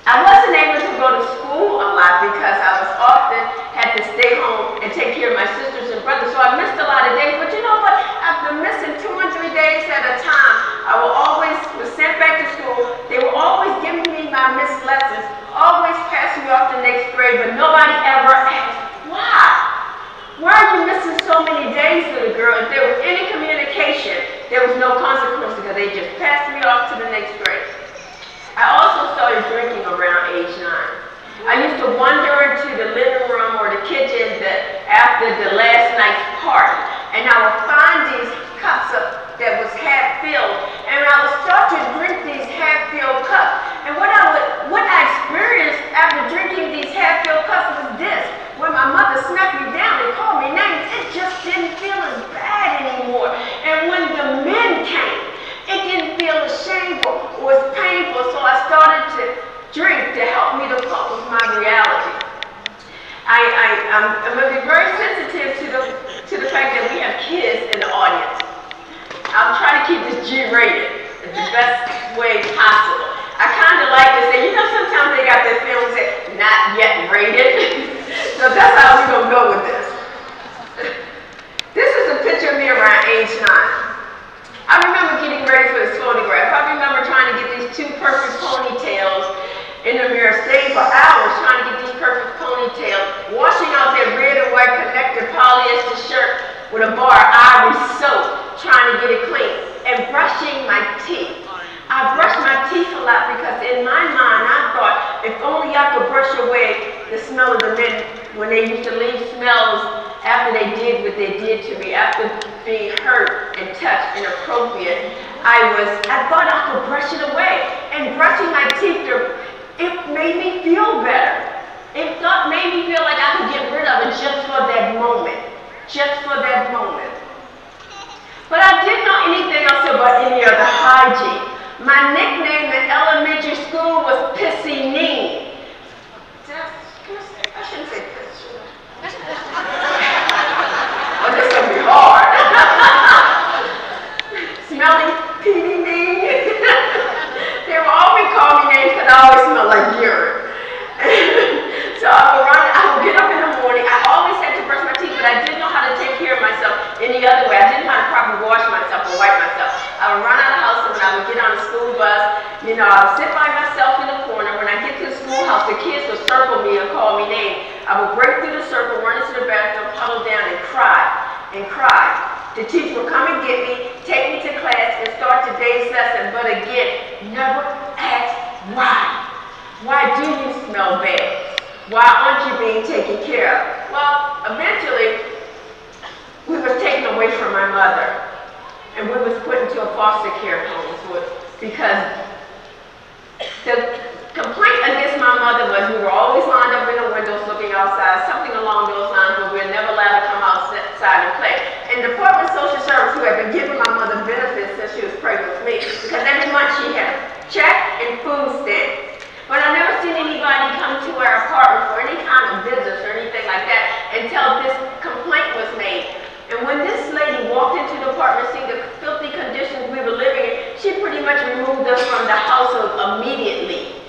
I wasn't able to go to school a lot because I was often had to stay home and take care of my sisters and brothers, so I missed a lot of days. But you know what? After missing 2 and 3 days at a time, I was sent back to school. They were always giving me my missed lessons, always passing me off to next grade, but nobody ever asked, why? Why are you missing so many days, little girl? If there was any communication, there was no consequence because they just passed me off to the next grade. I also started drinking around age 9. I used to wander into the living room I'm going to be very sensitive to the fact that we have kids in the audience. I'm trying to keep this G-rated in the best way possible. I kind of like to say, you know, sometimes they got this film say, not yet rated. So that's how we're going to go with this. This is a picture of me around age 9. I remember getting ready for this photograph. I remember trying to get these 2 perfect ponytails in the mirror, staying for hours trying to get these perfect ponytails, washing out that red and white connected polyester shirt with a bar of Ivory soap, trying to get it clean, and brushing my teeth. I brushed my teeth a lot because in my mind I thought if only I could brush away the smell of the men when they used to leave smells after they did what they did to me, after being hurt and touched inappropriate. I thought I could brush it away. And brushing my teeth, it made me feel better. It made me feel like I could get rid of it just for that moment. Just for that moment. But I didn't know anything else about any other hygiene. My nickname in elementary school was Pissy Neen. I shouldn't say piss, should I? Oh, this is going to be hard. Smelly Petey Neen. They would always call me names because I always smell like urine. So I would get up in the morning. I always had to brush my teeth, but I didn't know how to take care of myself any other way. I didn't know how to properly wash myself or wipe myself. I would run out of the house, and when I would get on the school bus, you know, I would sit by myself in the corner. When I get to the schoolhouse, the kids would circle me and call me names. I would break through the circle, run into the bathroom, huddle down, and cry, and cry. The teacher would come and get me, take me to class, and start the day's lesson. But again, never ask why. Why do you smell bad? Why aren't you being taken care of? Well, eventually, we were taken away from my mother, and we was put into a foster care home because the complaint against my mother was we were always lined up in the windows looking outside, something along those lines, but we were never allowed to come outside and play. And the Department of Social Service, who had been giving my mother benefits since she was pregnant with me, because every month she had a check and food stamps. But I never seen anybody come to our apartment for any kind of visits or anything like that until this complaint was made. And when this lady walked into the apartment, seeing the filthy conditions we were living in, she pretty much removed us from the household immediately.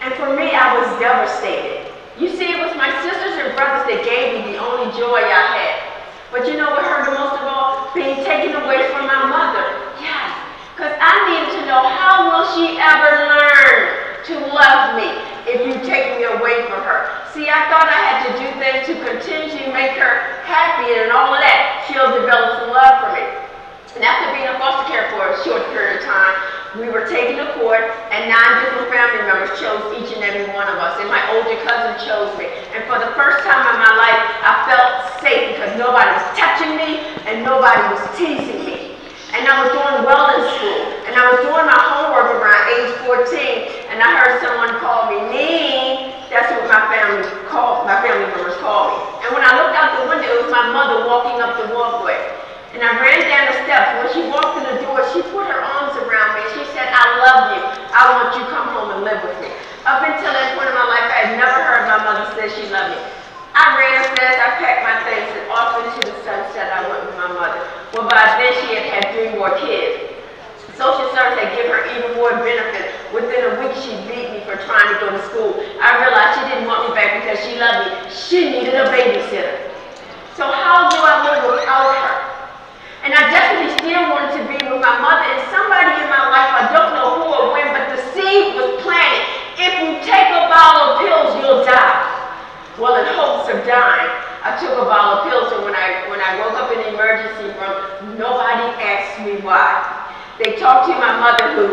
And for me, I was devastated. You see, it was my sisters and brothers that gave me the only joy I had. But you know what hurt the most of all? Being taken away from my mother. Yes. Because I needed to know, how will she ever learn to love me if you take me away from her? See, I thought I had to do things to continue to make her happy and all of that. She'll develop some love for me. And after being in foster care for a short period of time, we were taken to court, and 9 different family members chose each and every one of us. And my older cousin chose me. And for the first time in my life, I felt safe because nobody was touching me and nobody was teasing me. And I was doing well in school. And I was doing my homework around age 14. And I heard someone call me Neen. That's what my family members called me. And when I looked out the window, it was my mother walking up the walkway. And I ran down the steps. When she walked through the door, she put her arms around me. And she said, I love you. I want you to come home and live with me. Up until that point in my life, I had never heard my mother say she loved me. I ran upstairs, I packed my things, and off into the sunset I went with my mother. Well, by then she had 3 more kids. Social service had given her even more benefits. Within a week, she beat me for trying to go to school. I realized she didn't want me back because she loved me. She needed a babysitter. So how do I live without her? And I definitely still wanted to be with my mother and somebody in my life, I don't know who or when, but the seed was planted. If you take a bottle of pills, you'll die. Well, in hopes of dying, I took a bottle of pills, and when I woke up in the emergency room, nobody asked me why. They talked to my mother, who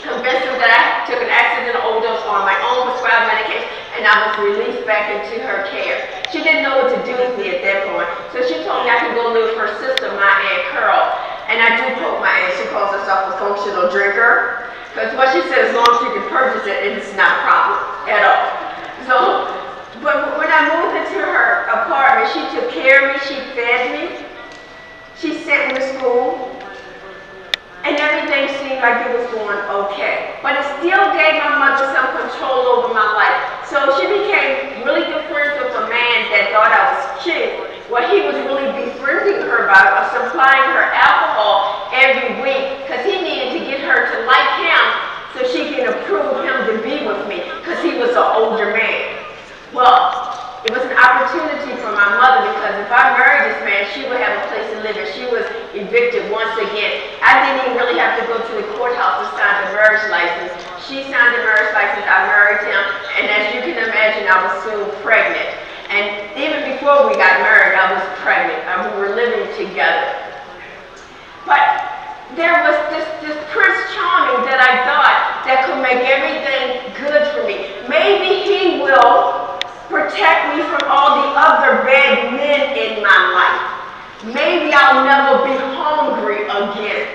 convinced them that I took an accidental overdose on my own prescribed medication, and I was released back into her care. She didn't know what to do with me at that point, so she told me I could go live with her sister, my Aunt Carol. And I do poke my aunt. She calls herself a functional drinker, because what she said, as long as you can purchase it, it's not a problem at all. So. But when I moved into her apartment, she took care of me, she fed me, she sent me to school, and everything seemed like it was going okay. But it still gave my mother some control over my life. So she became really good friends it was an opportunity for my mother, because if I married this man, she would have a place to live, and she was evicted once again. I didn't even really have to go to the courthouse to sign the marriage license. She signed the marriage license, I married him, and as you can imagine, I was soon pregnant. And even before we got married, I was pregnant. We were living together. But there was this Prince Charming that I thought that could make everything good for me. Maybe he will protect me from all the other bad men in my life. Maybe I'll never be hungry again.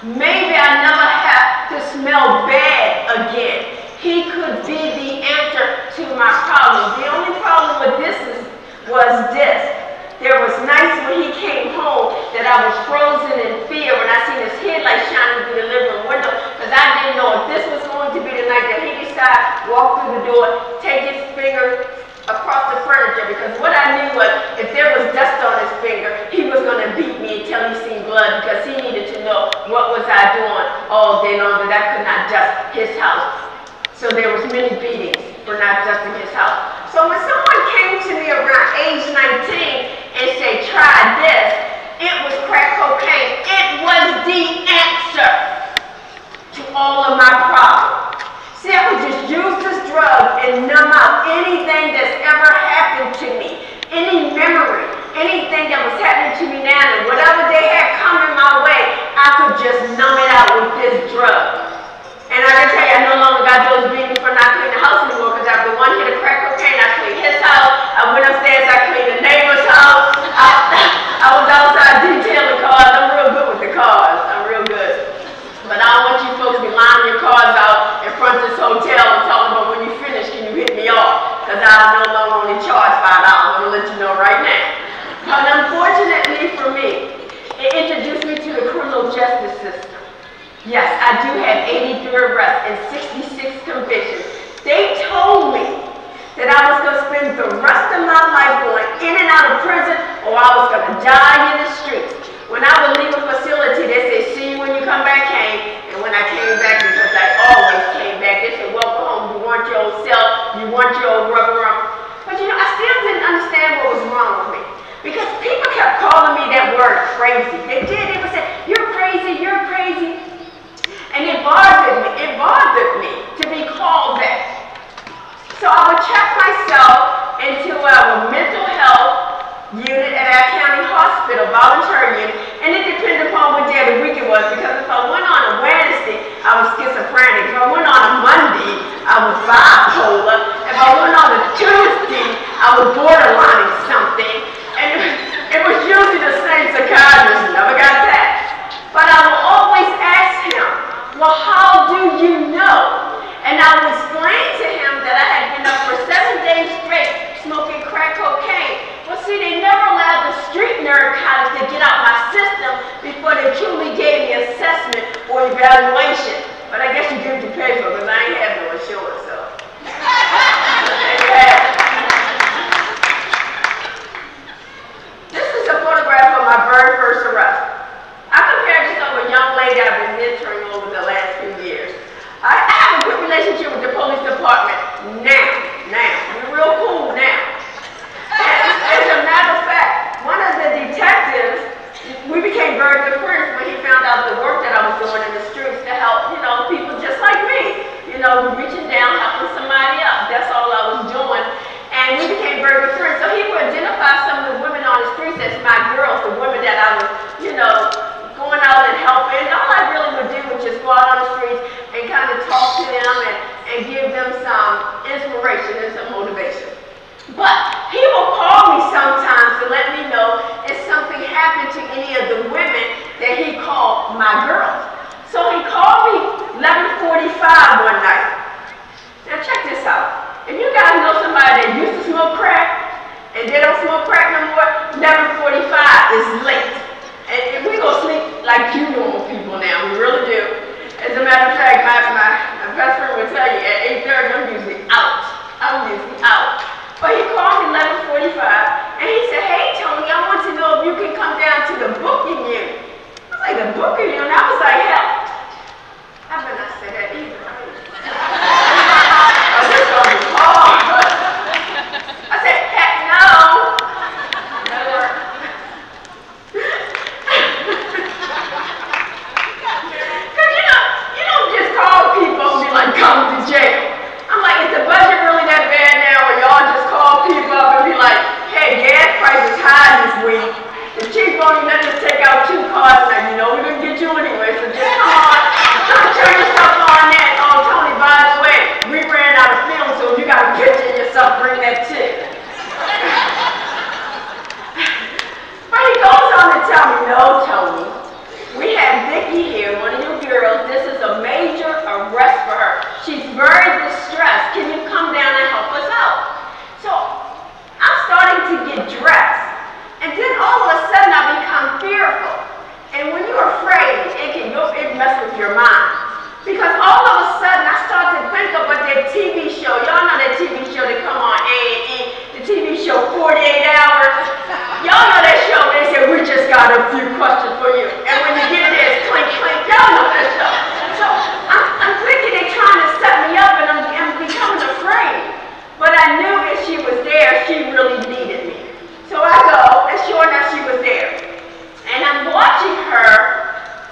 Maybe I never have to smell bad again. He could be the answer to my problem. The only problem with this was this. There was nights when he came home that I was frozen in fear when I seen his headlight shining through the living room window, because I didn't know if this was going to be the night that he decided, walk through the door, take his finger across the furniture, because what I knew was if there was dust on his finger, he was going to beat me until he seen blood, because he needed to know what was I doing all day long that I could not dust his house. So there was many beatings for not dusting his house. So when someone came to me around age 19 and said, try this, it was crack cocaine. It was the answer to all of my problems. See, I would just use this drug and numb out anything that's ever happened to me, any memory, anything that was happening to me now, and whatever they had coming my way, I could just numb it out with this drug. And I can tell you, I no longer got those beatings for not cleaning the house anymore, because after one hit of crack cocaine, I cleaned his house. I went upstairs, I cleaned the neighbor's house. I was outside detailing cars. I'm real good with the cars. I'm real good. But I don't want you folks to be lining your cars out in front of this hotel and talking about when you finish, can you hit me off? Because I'll no longer only charge $5. I'm going to let you know right now. But unfortunately for me, it introduced me to the criminal justice system. Yes, I do have 83 arrests and 66 convictions. They told me that I was going to spend the rest of my life going in and out of prison, or I was going to die in the streets. When I would leave a facility, they said, see you when you come back home. And when I came back, because I always came back, they said, welcome home, you want your old self, you want your old rubber rump. But you know, I still didn't understand what was wrong with me. Because people kept calling me that word crazy. They did, they would say, you're crazy, you're crazy. And it bothered me to be called that. So I would check myself into our mental health unit at our county hospital, voluntary unit, and it depended upon what day of the week it was, because if I went on a Wednesday, I was schizophrenic. If I went on a Monday, I was bipolar. If I went on a Tuesday, I was borderlining something. And it was usually the same psychiatrist, never got that. But I will always ask him, well, how do you know? And I would explain to him that I had been up for 7 days straight smoking crack cocaine. Well, see, they never allowed the street narcotics to get out my system before they truly gave me assessment or evaluation. But I guess you give to pay for it, because I ain't have no insurance, so. This is a photograph of my very first arrest. I compared this to a young lady I've been mentoring over the last few years. I have a good relationship with the police department now. We're real cool now. As a matter of fact, one of the detectives, we became very good friends when he found out the work that I was doing in the streets to help, people just like me. Reaching down, helping somebody up. That's all I was doing. And we became very good friends. So he would identify some of the women on the streets as my girls, the women that I was, going out and helping. And all I really would do was just go out on the streets and kind of talk to them and give them some inspiration and some motivation. But he will call me sometimes to let me know if something happened to any of the women that he called my girls. So he called me 11:45 one night. Now check this out. If you guys know somebody that used to smoke crack and they don't smoke crack no more, 11:45 is late. And we go sleep like you normal people now. We really do. As a matter of fact, my best friend would tell you at 8:30 I'm usually out. But he called me 11:45 and he said, hey Tony, I want to know if you can come down to the booking unit. I was like, the booking unit? I was like, hell, I better not say that either. I said, a few questions for you. And when you get there, it's clink, clink, y'all know that stuff. So I'm thinking they're trying to set me up and I'm becoming afraid. But I knew if she was there, she really needed me. So I go, and sure enough, she was there. And I'm watching her,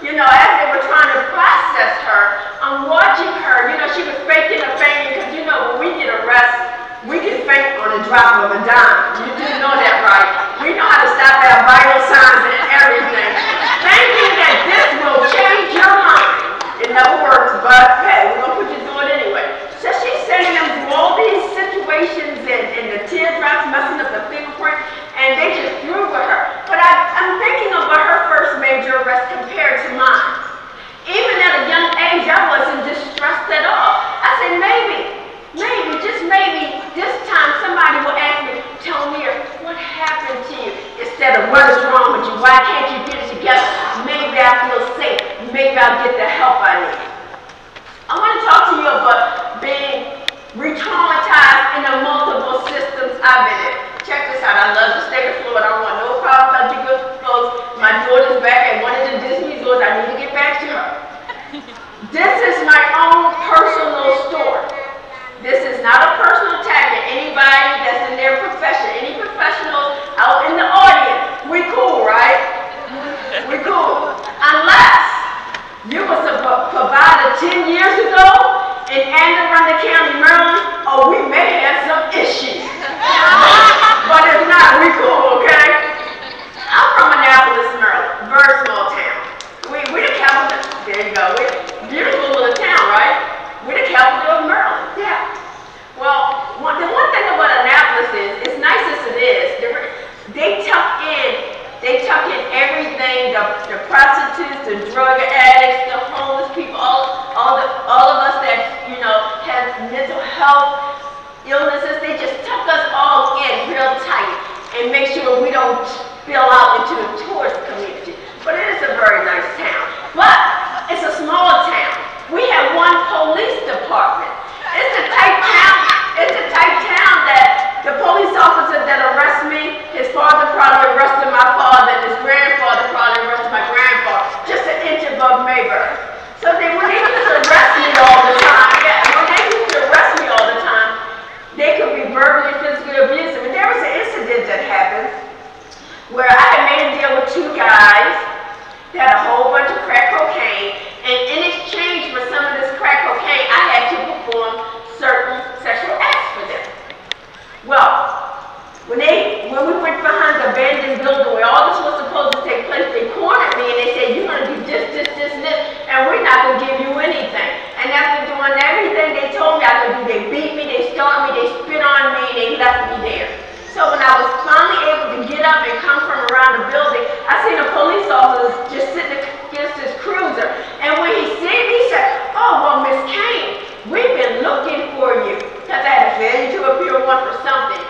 you know, as they were trying to process her, I'm watching her, you know, she was faking a fainting, because you know, when we get arrested, we can faint on a drop of a dime. You do know that, right? We know how to stop our vital signs and everything. Thinking that this will change your mind. It never works, but hey, we're gonna put you through it anyway. So she's sending them through all these situations and the teardrops messing up the fingerprint, and they just threw with her. But I'm thinking about her first major arrest compared to mine. Even at a young age, I wasn't distressed at all. I said, maybe, just maybe, this time somebody will ask me, Tonya, what happened to you? Instead of what is wrong with you? Why can't you get it together? Maybe I feel safe. Maybe I'll get the help I need. I want to talk to you about being re-traumatized in the multiple systems I've been in. Check this out. I love the state of Florida. I don't want no problems. I do good folks. My daughter's back at one of the Disney resorts. I need to get back to her. This is my own personal story. This is not a personal attack at anybody that's in their profession. Any professionals out in the audience, we cool, right? We cool. Unless you was a provider 10 years ago in Anne Arundel County, Maryland, or we may have some issues. But if not, we cool, okay? I'm from Annapolis, Maryland, very small town. We the capital, there you go. We're beautiful little town, right? We're the capital of Maryland, yeah. Well, the one thing about Annapolis is, as nice as it is, they tuck in everything, the prostitutes, the drug addicts, the homeless people, all of us that, you know, have mental health illnesses, they just tuck us all in real tight and make sure we don't spill out into a tourist community. But it is a very nice town. But it's a small town. We have one police department. It's a type town that the police officer that arrests me, his father probably arrested my father, and his grandfather probably arrested my grandfather, just an inch above Mayberry. So when they used to arrest me all the time, they could be verbally, physically abusive. And there was an incident that happened where I had made a deal with two guys that had a whole bunch of crack cocaine, and in exchange for some of this crack cocaine, I had to perform certain sexual acts for them. Well, when we went behind the abandoned building where all this was supposed to take place, they cornered me and they said, you're going to do this, and we're not going to give you anything. And after doing everything they told me I could do, they beat me, they stoned me, they spit on me, and they left me there. So when I was finally able to get up and come from around the building, I seen a police officer just sitting against his cruiser. And when he seen me, he said, oh, well, Miss Kane, we've been looking for you. Because I had a failure to appear warrant for something.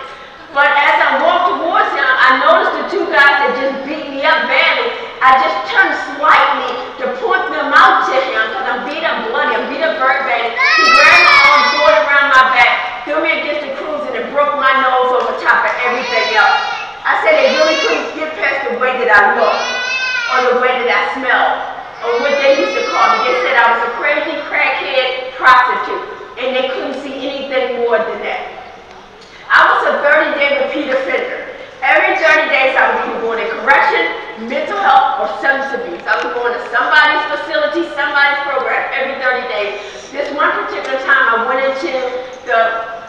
But as I walked towards him, I noticed the two guys that just beat me up badly. I just turned slightly to point them out to him because I'm beat up bloody, I'm beat up very bad. He grabbed my arm, threw it around my back, threw me against the cruiser, and broke my nose over top of everything else. I said they really couldn't get past the way that I looked, or the way that I smelled, or what they used to call me. They said I was a crazy crackhead prostitute, and they couldn't see anything more than that. I was a 30-day repeat offender. Every 30 days I was either going in correction, mental health, or substance abuse. I was going to somebody's facility, somebody's program every 30 days. This one particular time I went into the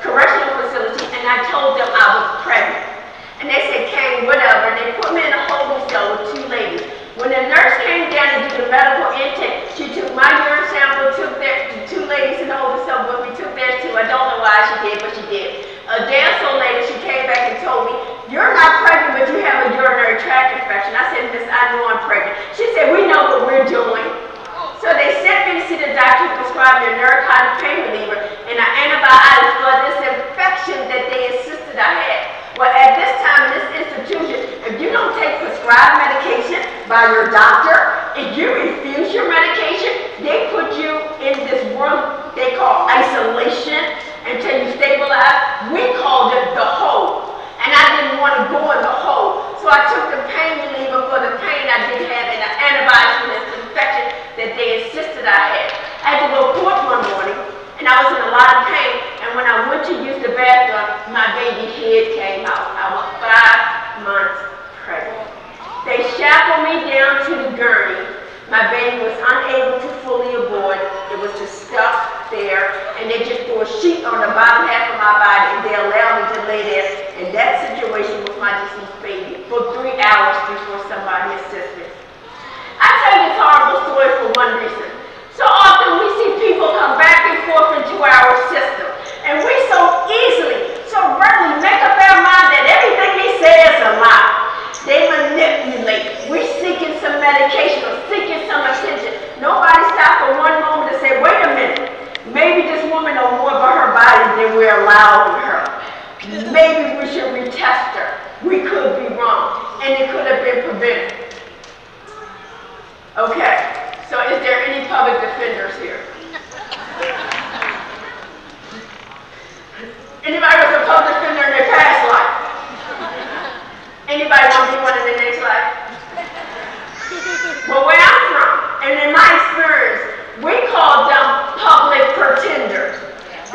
correctional facility and I told them I was pregnant. And they said, Kane, whatever. And they put me in a holding cell with two ladies. When the nurse came down to do the medical intake, she took my urine sample, took the two ladies in the holding cell with me, took theirs too. I don't know why she did, but she did. A day or so later, she came back and told me, you're not pregnant, but you have a urinary tract infection. I said, Miss, I know I'm pregnant. She said, we know what we're doing. So they sent me to see the doctor who prescribed me a narcotic pain reliever and an antibiotic for this infection that they insisted I had. Well, at this time in this institution, if you don't take prescribed medication by your doctor, if you refuse your medication, they put you in this room they call isolation until you stabilize. We called it the hole. And I didn't want to go in the hole. So I took the pain reliever for the pain. I did sheet on the bottom half of my body, and they allowed me to lay there in that situation with my deceased baby for 3 hours before somebody assisted me. I tell you this horrible story for one reason. So often we see people come back and forth into our system, and we so easily, so readily make up our mind that everything they say is a lie. They manipulate. We're seeking some medication or seeking some attention. Nobody stopped for one moment to say, wait a minute, maybe this woman knows more about her body than we're allowing her. Maybe we should retest her. We could be wrong, and it could have been prevented. Okay, so is there any public defenders here? Anybody was a public defender in their past life? Anybody want to be one in the next life? Well, where I'm from, and in my experience, we call them public pretenders.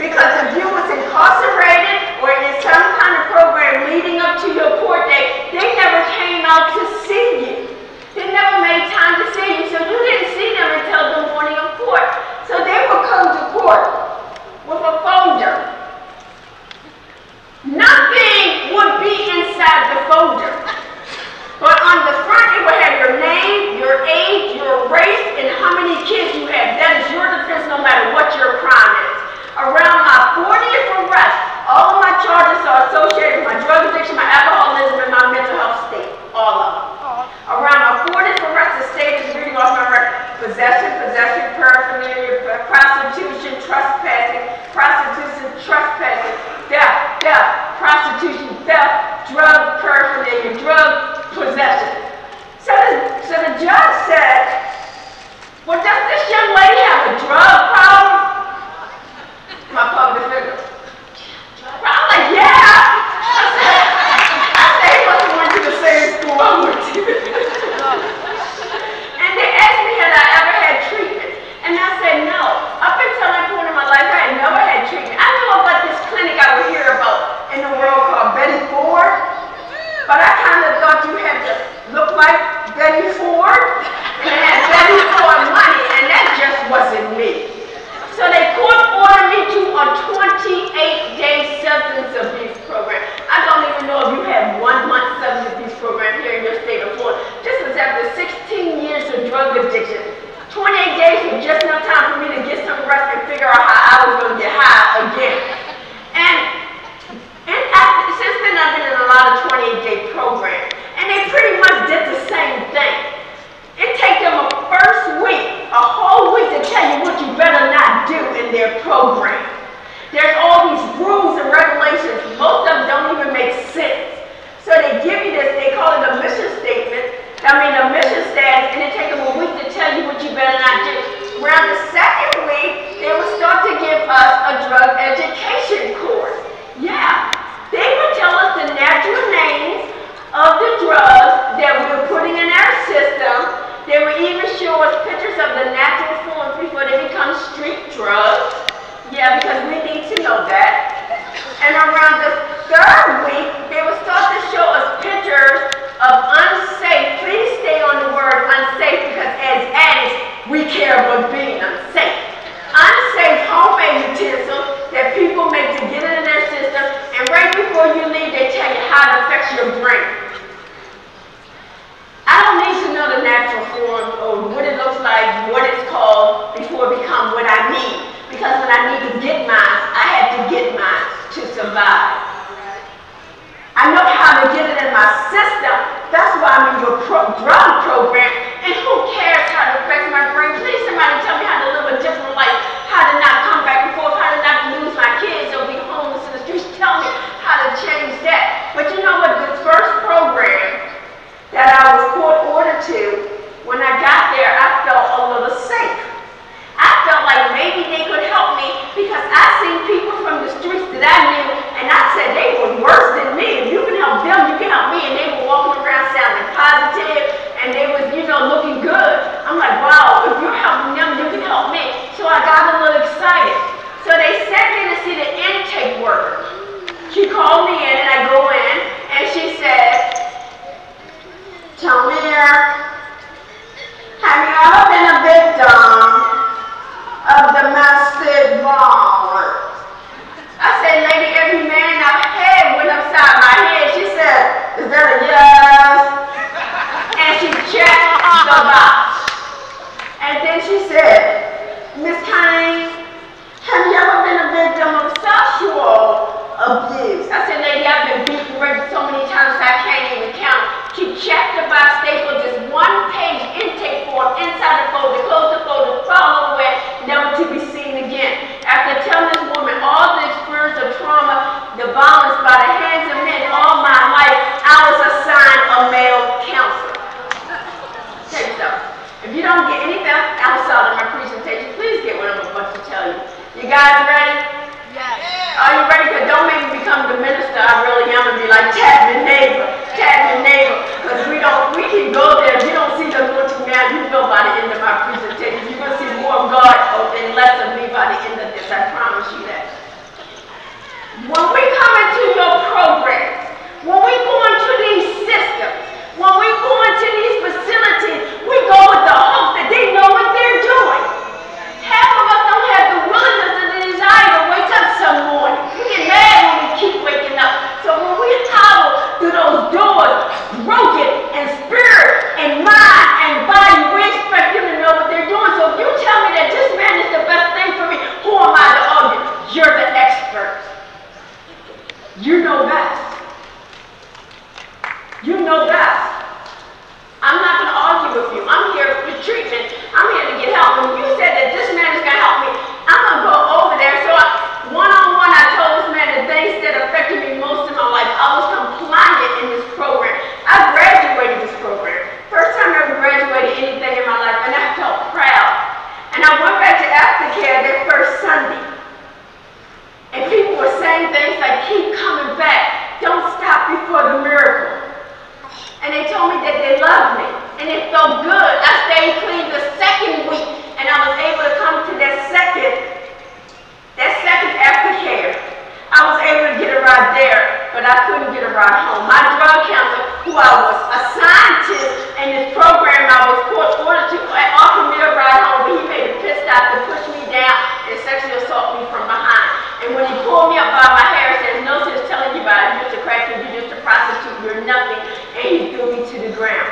Because if you was incarcerated or in some kind of program leading up to your court date, they never came out to see you. They never made time to see you, so you didn't see them until the morning of court. So they would come to court with a folder. Nothing would be inside the folder. But on the front, it would have your name, your age, your race, and how many kids you have. That is your defense no matter what your crime is. Around my 40th arrest, all of my charges are associated with my drug addiction, my alcoholism, and my mental health state. All of them. Around my 40th arrest, the state is reading off my record. Possession, paraphernalia, prostitution, trespassing, theft, prostitution, theft, drug paraphernalia, drug possession. So the judge said, well, does this young lady have a drug problem? My public defender. I'm like, yeah. I said, he must have went to the same school I went to. And they asked me, had I ever had treatment? And I said, no. Up until that point in my life, I had never had treatment. I knew about this clinic I would hear about in the world called Betty Ford. But I kind of thought you had to look like Betty Ford and had Betty Ford money, and that just wasn't me. So they court ordered me to a 28-day substance abuse program. I don't even know if you have 1 month substance abuse program here in your state of Florida. This was after 16 years of drug addiction. 28 days was just enough time for me to get some rest and figure out how I was going to get high again. And since then I've been in a lot of 28-day programs, and they pretty much did the same thing. It takes them a first week, a whole week to tell you what you better not do in their program. There's all these rules and regulations. Most of them don't even make sense. So they give you this, they call it a mission statement, a mission status, and it takes them a week to tell you what you better not do. Around the second week, they would start to give us a drug education course. Yeah, they would tell us the natural names of the drugs that we were putting in our system. They would even show us pictures of the natural forms before they become street drugs. Yeah, because we need to know that. And around the third week, they would start to show us pictures of unsafe. Please stay on the word unsafe, because as addicts, we care about being unsafe. Unsafe homemade utensils that people make to get it in their system, and right before you leave, they tell you how it affects your brain. I don't need to know the natural form or what it looks like, what it's called, before it becomes what I need. Because when I need to get mine, I had to get mine to survive. I know how to get it in my system. That's why I'm in your drug program. And who cares how it affects my brain? Please somebody tell me how to live a different life, how to not come back and forth, how to not lose my kids or be homeless in the streets. Tell me how to change that. But you know what? This first program that I was court ordered to, when I got there, I felt a little safe. I felt like maybe they could help me, because I seen people from the streets that I knew, and I said they were worse than me. If you can help them, you can help me. And they were walking around sounding positive, and they was, Ride Home. My drug counselor, who I was assigned to in this program I was ordered to, offered me a ride home, but he made a pit stop to push me down and sexually assault me from behind. And when he pulled me up by my hair, said, no sense telling you about it, you're just a crackhead, you're just a prostitute, you're nothing, and he threw me to the ground.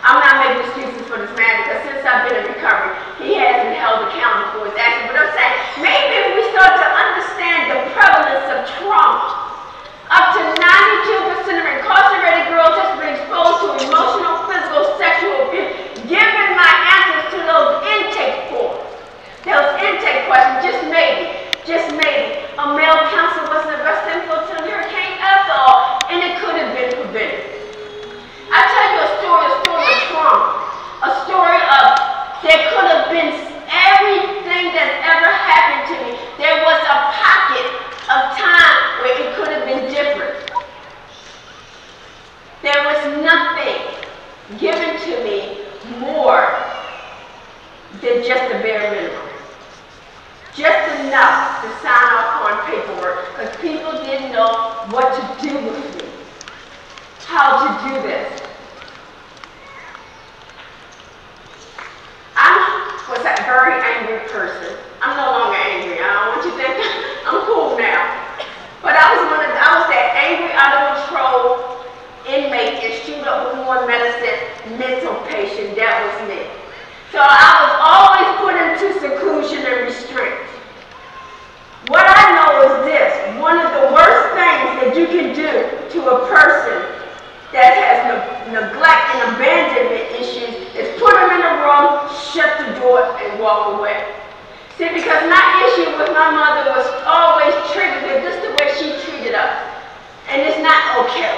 I'm not making excuses for this man because since I've been in recovery, he hasn't held accountable for his actions. But I'm saying, maybe if we start to understand the prevalence of trauma, up to 92% of incarcerated girls have been exposed to emotional, physical, sexual abuse. Given my answers to those intake forms, those intake questions, just maybe, a male counselor wasn't arrested until Tony Hurricane after all, and it could have been prevented. I tell you a story of trauma, a story of there could have been everything that's ever happened to me. There was a pocket of time where it could have been different. There was nothing given to me more than just the bare minimum. Just enough to sign off on paperwork because people didn't know what to do with me, how to do this. I was a very angry person. I'm no longer angry. I don't want you to think I'm cool now. But I was that angry, out of control inmate and shoot up with more medicine, mental patient. That was me. So I was always put into seclusion and restraint. What I know is this: one of the worst things that you can do to a person that has neglect and abandonment issues is put them in a room, shut the door, and walk away. See, because my issue with my mother was always triggered with just the way she treated us. And it's not okay.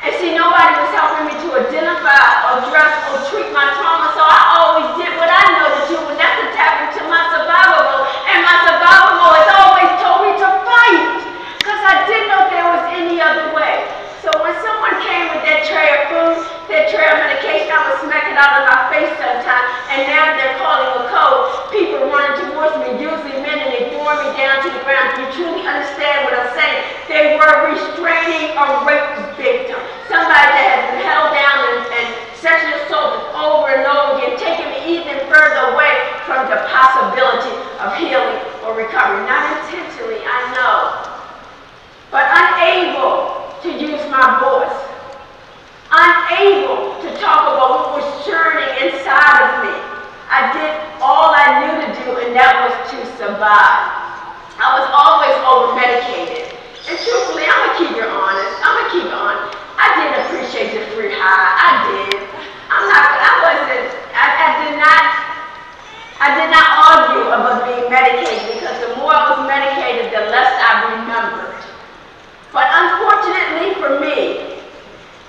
And see, nobody was helping me to identify, address, or treat my trauma, so I always did what I know to do, and that's to tap into my survival mode. And my survival mode has always told me to fight, because I didn't know there was any other way. So when someone came with that tray of food, that tray of medication, I would smack it out of my face sometimes, and now they're calling a code. People running towards me, usually men, and they throwing me down to the ground. If you truly understand what I'm saying, they were restraining a rape victim. Somebody that has been held down and sexually assaulted over and over again, taking me even further away from the possibility of healing or recovery. Not intentionally, I know, but unable to use my voice, unable to talk about what was churning inside of me. I did all I knew to do, and that was to survive. I was always over-medicated. And truthfully, I'm gonna keep it honest. I didn't appreciate the free high. I did. I did not argue about being medicated, because the more I was medicated, the less I remembered. But unfortunately for me,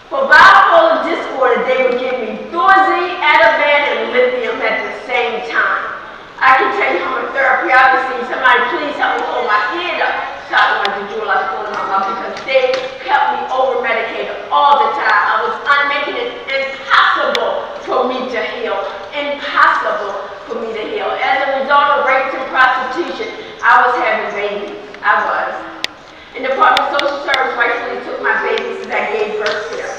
for bipolar disorder, they would give me Thorazine, Ativan, and lithium at the same time. I can tell you how much therapy I've seen. Somebody please help me hold my head up so I don't want to drool out the corner of my mouth, because they kept me over-medicated all the time. I was making it impossible for me to heal. Impossible for me to heal. As a result of rapes and prostitution, I was having babies. I was. And the Department of Social Service rightfully took my babies since I gave birth to them.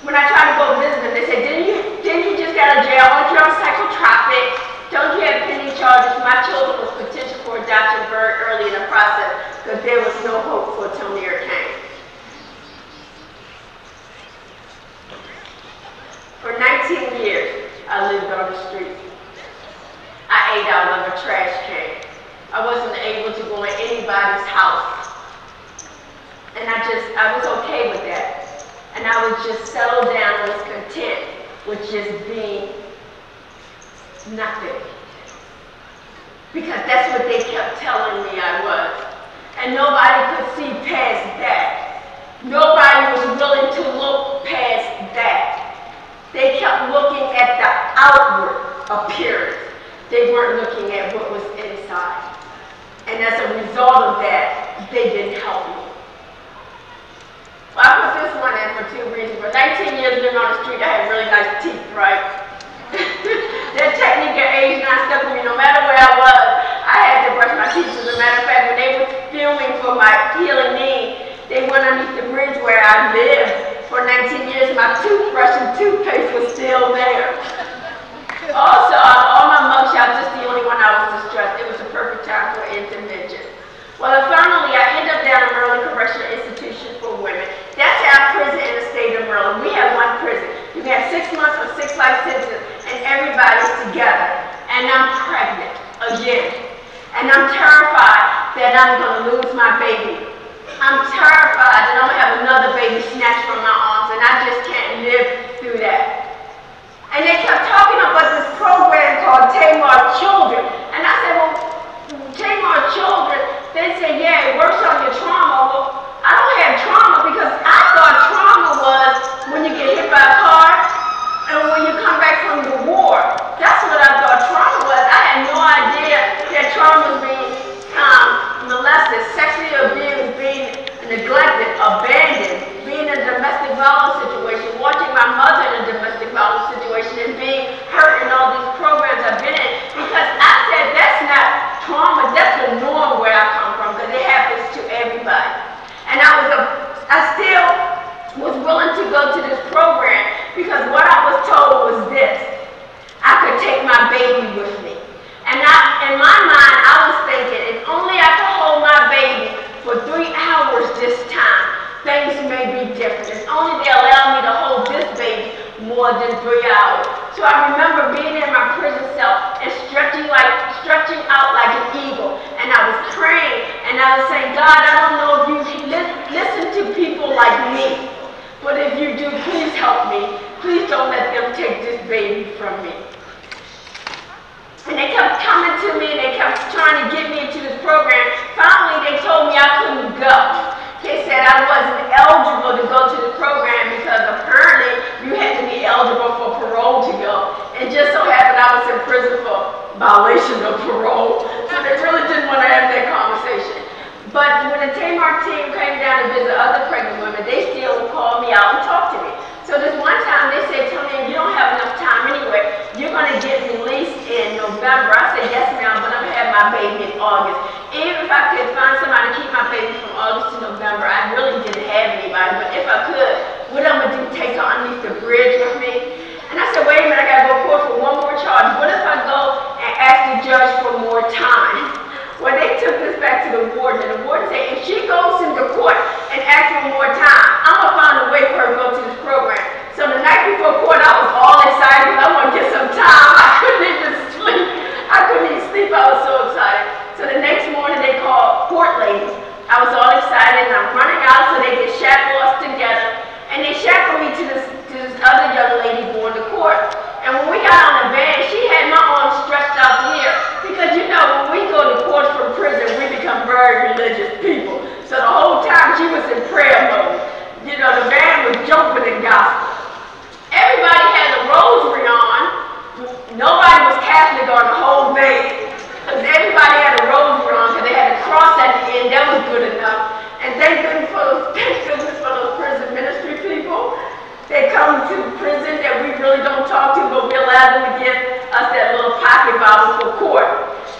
When I tried to go visit them, they said, didn't you just get out of jail? Aren't you on psychotropic? Don't you have pending charges? My children was petitioned for adoption very early in the process because there was no hope for Tony Hurricane. For 19 years, I lived on the street. I ate out of a trash can. I wasn't able to go in anybody's house. And I was okay with that. And I would just settle down and was content with just being nothing. Because that's what they kept telling me I was. And nobody could see past that. Nobody was willing to look past that. They kept looking at the outward appearance. They weren't looking at what was inside. And as a result of that, they didn't help me. Well, I put this one in for 2 reasons. For 19 years living on the street, I had really nice teeth, right? That technique at age 9 stuck with me no matter where I was. I had to brush my teeth. As a matter of fact, when they were filming for my healing need, I lived for 19 years, my toothbrush and toothpaste was still there. Also, all my mugshots, just the only one I was distressed. It was the perfect time for intervention. Well, finally, I ended up down at Maryland Correctional Institution for Women. That's our prison in the state of Maryland. We have one prison. You can have 6 months or 6 life sentences, and everybody's together. And I'm pregnant again. And I'm terrified that I'm going to lose my baby. I'm terrified that I'm going to have another baby snatched from my arms, and I just can't live through that. And they kept talking about this program called Tamar Children. And I said, well, Tamar Children, they said, yeah, it works on your trauma. Well, I don't have trauma because I thought trauma was when you get hit by a car and when you come back from the war. That's what I thought trauma was. I had no idea that trauma was being molested, sexually abused, being neglected, abandoned, being in a domestic violence situation, watching my mother in a domestic violence situation, and being hurt in all these programs I've been in. Because I said that's not trauma, that's the norm where I come from, because it happens to everybody. And I still was willing to go to this program because what I was told was this: I could take my baby with me. And in my mind, I was thinking, if only I could hold my baby for 3 hours this time, things may be different. If only they allow me to hold this baby more than 3 hours. So I remember being in my prison cell and stretching out like an eagle. And I was praying and I was saying, God, I don't know if you listen to people like me, but if you do, please help me. Please don't let them take this baby from me. And they kept coming to me and they kept trying to get me into this program. Finally, they told me I couldn't go. They said I wasn't eligible to go to the program because apparently you had to be eligible for parole to go. And just so happened I was in prison for violation of parole. So they really didn't want to have that conversation. But when the Tamar team came down to visit other pregnant women, they still would call me out and talk to me. So this one time they said, Tony, you don't have enough time anyway. You're going to get released in November. I said, yes, ma'am, but I'm going to have my baby in August. Even if I could find somebody to keep my baby from August to November, I really didn't have anybody. But if I could, what I'm going to do, take her underneath the bridge with me? And I said, wait a minute, I got to go court for one more charge. What if I go and ask the judge for more time? Well, they took this back to the warden, and the warden said, if she goes into court and asks for more time, I'm going to find a way for her to go to this program. So the night before court, I was all excited because I want to get some time. I couldn't even sleep. I was so excited. So the next morning, they called court ladies. I was all excited, and I'm running out so they could shackle us together. And they shackled me to this other young lady going to court. And when we got on the van, she had my arms stretched out here. Because you know, when we go to court from prison, we become very religious people. So the whole time she was in prayer mode. You know, the van was jumping in gospel. Everybody had a rosary on. Nobody was Catholic on the whole van. Because everybody had a rosary on because they had a cross at the end. That was good enough. And thank goodness for those prison ministry people. They come to prison that we really don't talk to, but we allow them to give us that little pocket Bible for court.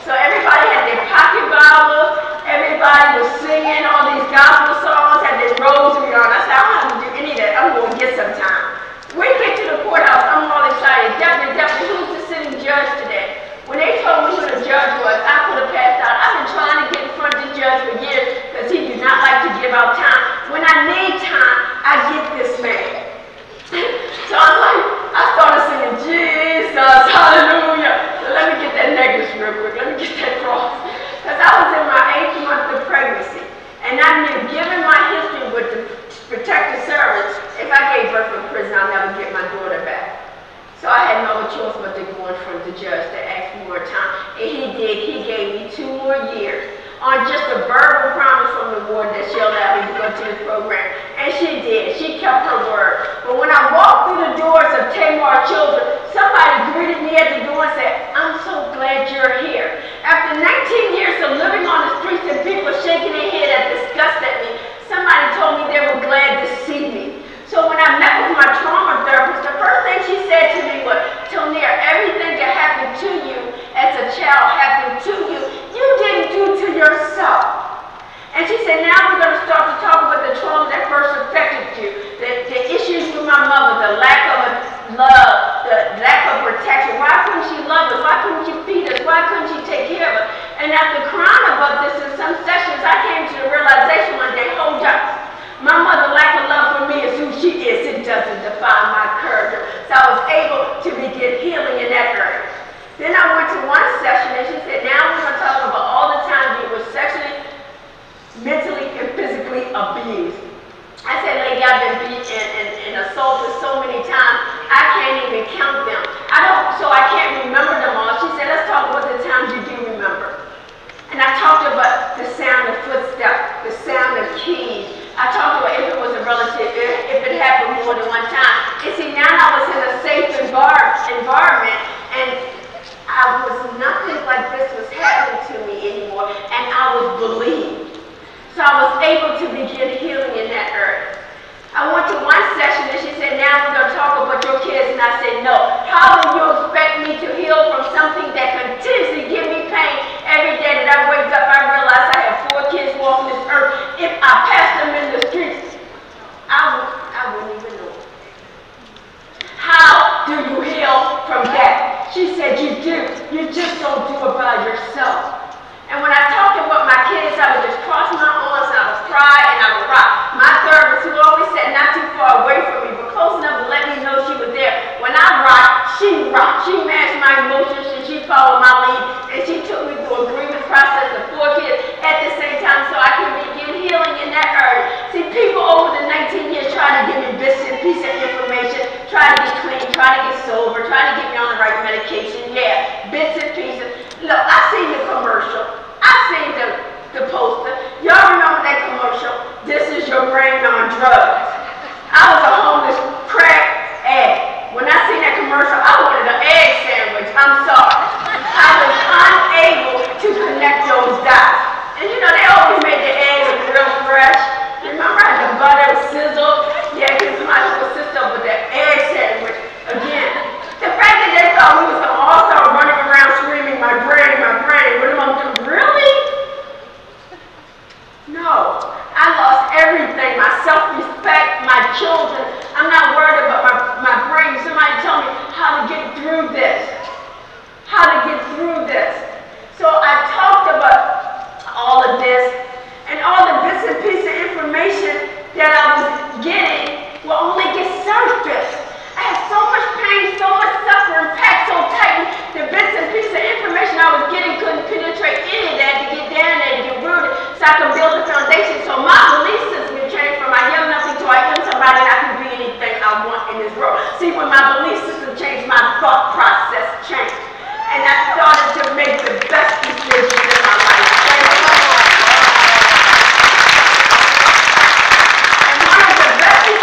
So everybody had their pocket Bible. Everybody was singing all these gospel songs, had their rosary on. I said, I don't have to do any of that. I'm going to get some time. We get to the courthouse. I'm all excited. Deputy, who's the sitting judge today? When they told me who the judge was, I could have passed out. I've been trying to get in front of the judge for years because he did not like to give out time. When I need time, I get this man. So I started singing, Jesus, hallelujah. So let me get that necklace real quick. Let me get that cross. Because I was in my 8th month of pregnancy. And I knew, given my history with the protective service, if I gave birth in prison, I'll never get my daughter back. So I had no choice but to go in front of the judge to ask for more time. And he did. He gave me 2 more years on just a verbal promise from the warden that she'll allow me to go to this program. And she did. She kept her word. But when I walked through the doors of Tamar Children, somebody greeted me at the door and said, I'm so glad you're here. After 19 years of living on the streets and people shaking their head at disgust at me, somebody told me they were glad to see me. So when I met with my trauma therapist, the first thing she said to me was, Tonia, everything that happened to you as a child happened to you. You didn't do to yourself. And she said, now we're going to start to talk about the trauma that first affected you. assaulted so many times, I can't even count them. So I can't remember them all. She said, let's talk about the times you do remember. And I talked about the sound of footsteps, the sound of keys. I talked about if it was a relative, if it happened more than one time. And see, now I was in a safe environment, and nothing like this was happening to me anymore, and I was believed. So I was able to begin healing in that area. I went to one session and she said, now we're going to talk about your kids, and I said, no. How do you expect me to heal from something that continuously gives me pain every day that I wake up? I realize I have 4 kids walking this earth. If I pass them in the streets, I wouldn't even know. How do you heal from that? She said, you do. You just don't do it by yourself. And when I talked about my kids, I would just cross my arms and I would cry and I would rock. My therapist, who always sat not too far away from me, but close enough to let me know she was there. When I rocked. She matched my emotions and she followed my lead. And she took me through a grievance process of 4 kids at the same time so I could begin healing in that area. See, people over the 19 years try to give me bits and pieces of information, try to get clean, try to get sober, try to get me on the right medication. Yeah, bits and pieces. Look, I seen the commercial. I seen the poster. Y'all remember that commercial? This is your brain on drugs. I was a homeless crack addict. When I seen that commercial, I wanted an egg sandwich. I'm sorry. I was unable to connect those dots. And you know, they always made the eggs real fresh. Remember how the butter sizzled? Yeah, because somebody was sister with that egg sandwich. Again, the fact that they thought we was going to all start running around screaming, my brain, what am I doing? Really? No. I lost everything, my self-respect, my children. I'm not worried about my brain. Somebody tell me how to get through this. How to get through this. So I talked about all of this, and all the bits and pieces of information that I was getting will only get surfaced. I had so much pain, so much suffering, packed so tightly, the bits and pieces of information I was getting couldn't penetrate any of that to get down there, to get rooted, so I could build a foundation. So my belief system changed from I am nothing to I am somebody and I can be anything I want in this world. See, when my belief system changed, my thought process changed. And I started to make the best decisions in my life. And one of the best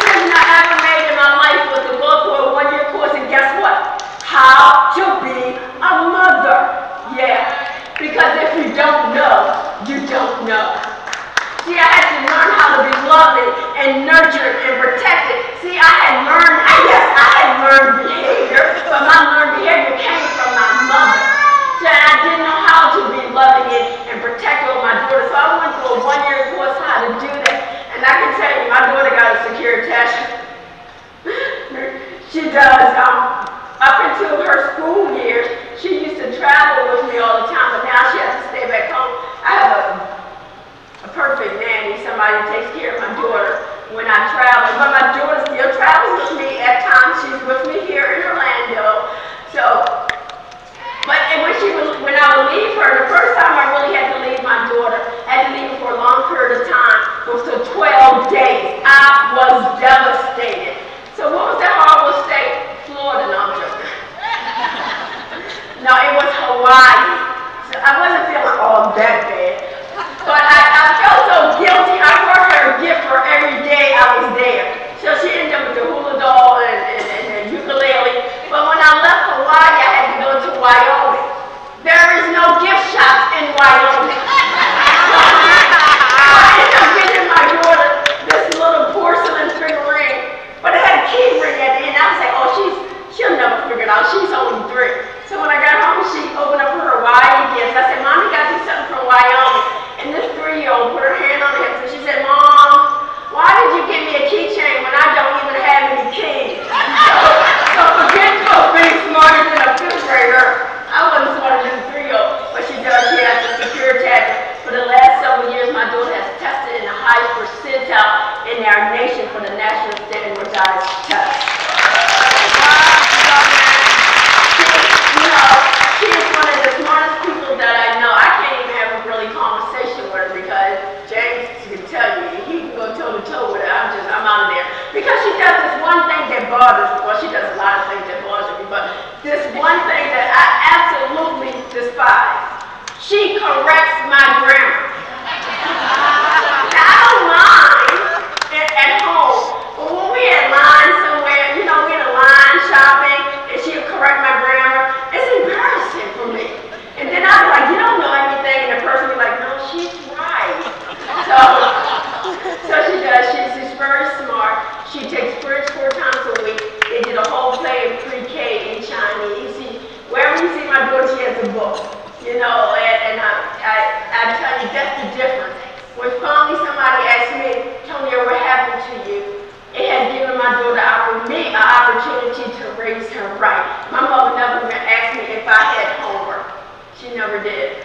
opportunity to raise her right. My mother never even asked me if I had homework. She never did.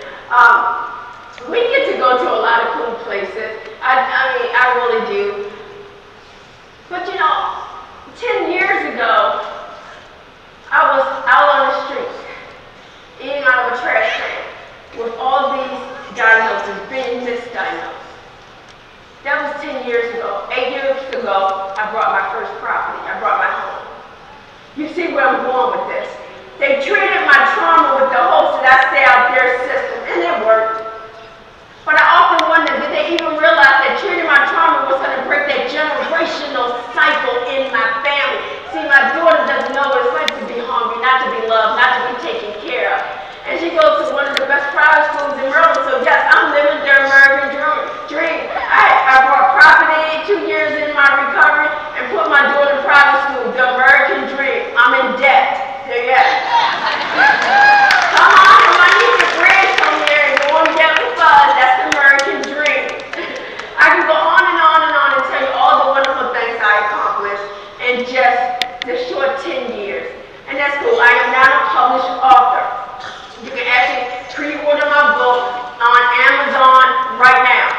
We get to go to a lot of cool places. I mean, I really do. But you know, 10 years ago, I was out on the streets, eating out of a trash can, with all these diagnoses being misdiagnosed. That was 10 years ago. 8 years ago, I brought my first property. I brought my home. You see where I'm going with this. They treated my trauma with the hopes that I stay out their system, and it worked. But I often wonder, did they even realize that treating my trauma was going to break that generational cycle in my family? See, my daughter doesn't know what it's like to be hungry, not to be loved, not to be taken care of. And she goes to one of the best private schools in Maryland, so yes, I'm living their American dream. I brought property 2 years in my recovery and put my daughter in private school, the American dream. I'm in debt. There you go. Come on, I need the bridge from there and go and get with us. That's the American dream. I can go on and tell you all the wonderful things I accomplished in just the short 10 years. And that's cool. I am now a published author. You can actually pre-order my book on Amazon right now.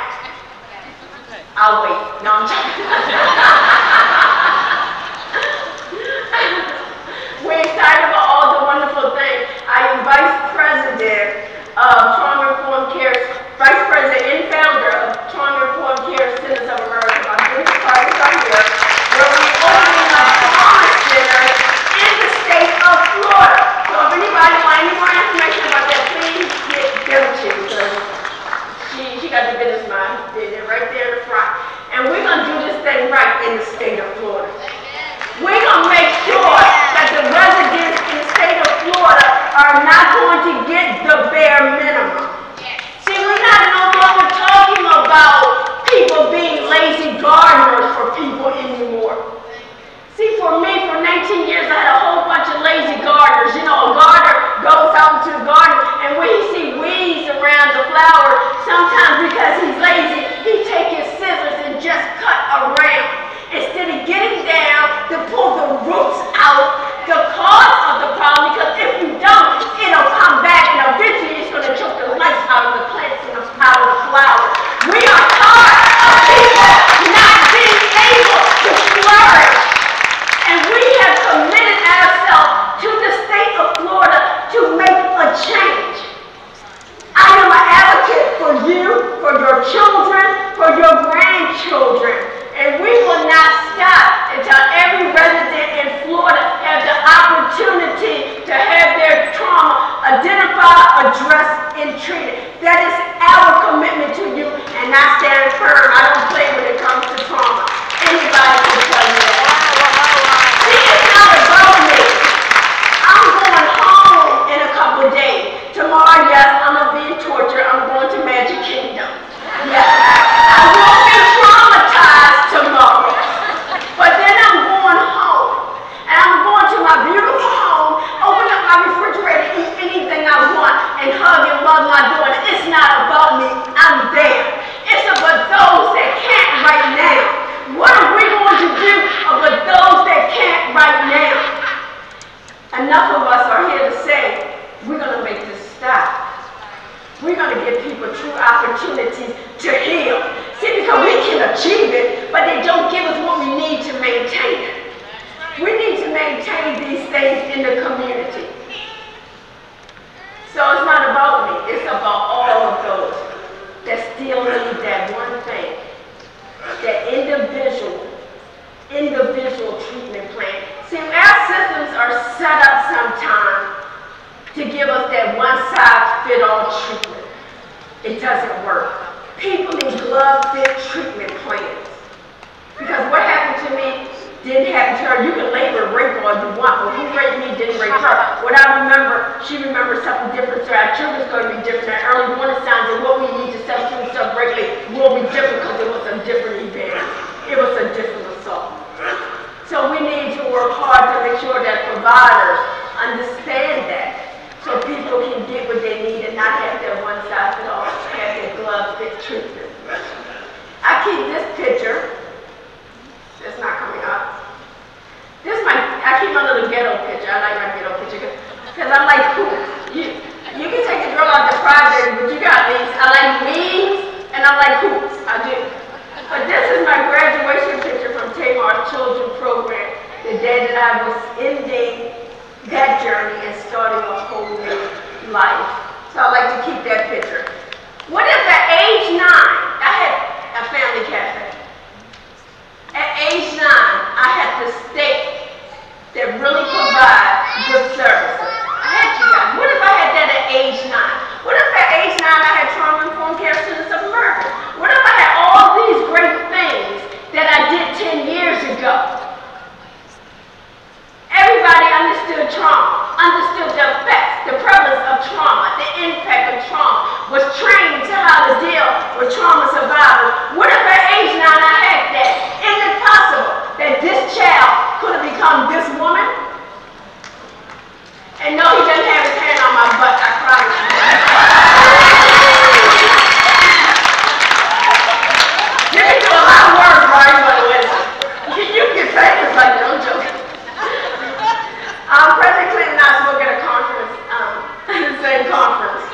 I'll wait. No, I'm joking. We're excited about all the wonderful things. I am Vice President of Trauma-Informed Care, Vice President and founder of Trauma-Informed Care Centers of America. My business partners are here, where we're opening up trauma centers in the state of Florida. So if anybody wants any more information about that, please get a chick, because she got the business mind. They're right there in the front. And we're going to do this thing right in the state of Florida. We're going to make sure that the residents in the state of Florida are not going to get the bare minimum. See, we're not no longer talking about people being lazy gardeners for people anymore. See, for me, for 19 years, I had a whole bunch of lazy gardeners. You know, a gardener goes out into the garden, and when he sees weeds around the flower, sometimes because he's lazy, he takes his scissors and just cut around, instead of getting down to pull the roots out, the cause of the problem, because if you don't, it'll come back, and eventually it's going to choke the life out of the plants and out of the flowers. We are tired of people not being able to flourish. And we have committed ourselves to the state of Florida to make a change. I am an advocate for you, for your children, for your grandchildren. And we will not stop until every resident in Florida has the opportunity to have their trauma identified, addressed, and treated. That is our commitment to you, and I stand firm. I don't play when it comes to trauma. Anybody can tell you that. It's not about me. I'm going home in a couple of days. Tomorrow, yes, I'm going to be in torture. I'm going to Magic Kingdom. Yes. I won't be traumatized tomorrow. But then I'm going home. And I'm going to my beautiful home, open up my refrigerator, eat anything I want, and hug and love my daughter. It's not about me. I'm there. It's about those that can't right now. What are we going to do about those that can't right now? Enough of us are here to say, we're going to make this stop. We're going to give people true opportunities to heal. See, because we can achieve it, but they don't give us what we need to maintain it. We need to maintain these things in the community. So it's not about me, it's about all of those that still need that one thing. That individual treatment plan. See, our systems are set up sometimes to give us that one-size-fits-all treatment. It doesn't work. People need glove-fit treatment plans. Because what happened to me didn't happen to her. You can label rape all you want, but who raped me didn't rape her. What I remember, she remembers something different, so our children's going to be different. Our early warning signs and what we need to substitute self-regulate will be different because it was a different event. It was a different assault. So we need to work hard to make sure that providers understand that, so people can get what they need and not have that one-size-fits-all, have that glove-fit treatment. I keep this picture. It's not coming up. I keep I was ending that journey and starting a whole new life. So I like to keep that picture. What if at age 9, I had a family cafe. At age 9, I had the state that really provide good services. I had you guys. What if I had that at age 9? What if at age 9 I had trauma-informed care centers of America? What if I had all these great things that I did 10 years ago? Everybody understood trauma, understood the effects, the prevalence of trauma, the impact of trauma, was trained to how to deal with trauma survivors. What if at age 9 I had that? Is it possible that this child could have become this woman? And no, he doesn't have his hand on my butt, I promise you. You can do a lot of work, right? You can say this like, no joke. President Clinton and I spoke at a conference, the same conference.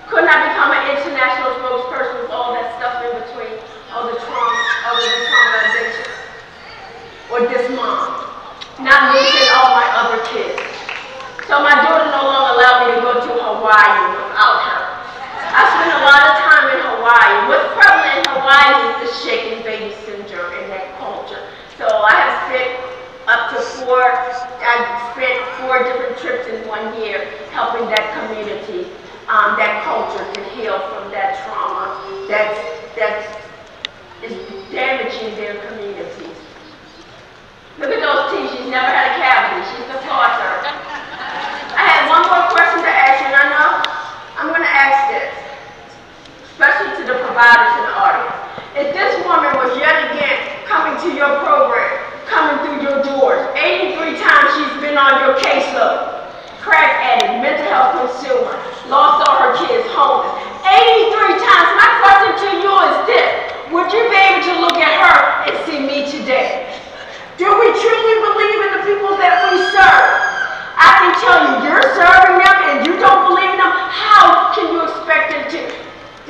Couldn't I become an international spokesperson with all that stuff in between, all the trauma, all the traumatization? Or this mom, not losing all my other kids. So my daughter no longer allowed me to go to Hawaii without her. I spent a lot of time in Hawaii. What's prevalent in Hawaii is the shaken baby syndrome in that culture. So I have spent I spent 4 different trips in 1 year helping that community, that culture to heal from that trauma that is damaging their communities. Look at those teeth, she's never had a cavity, she's the flosser. I had one more question to ask you, and I know I'm going to ask this, especially to the providers in the audience. If this woman was yet again coming to your program, coming through your doors, 83 times she's been on your caseload, crack addict, mental health consumer, lost all her kids, homeless, 83 times. My question to you is this: would you be able to look at her and see me today? Do we truly believe in the people that we serve? I can tell you, you're serving them and you don't believe in them. How can you expect them to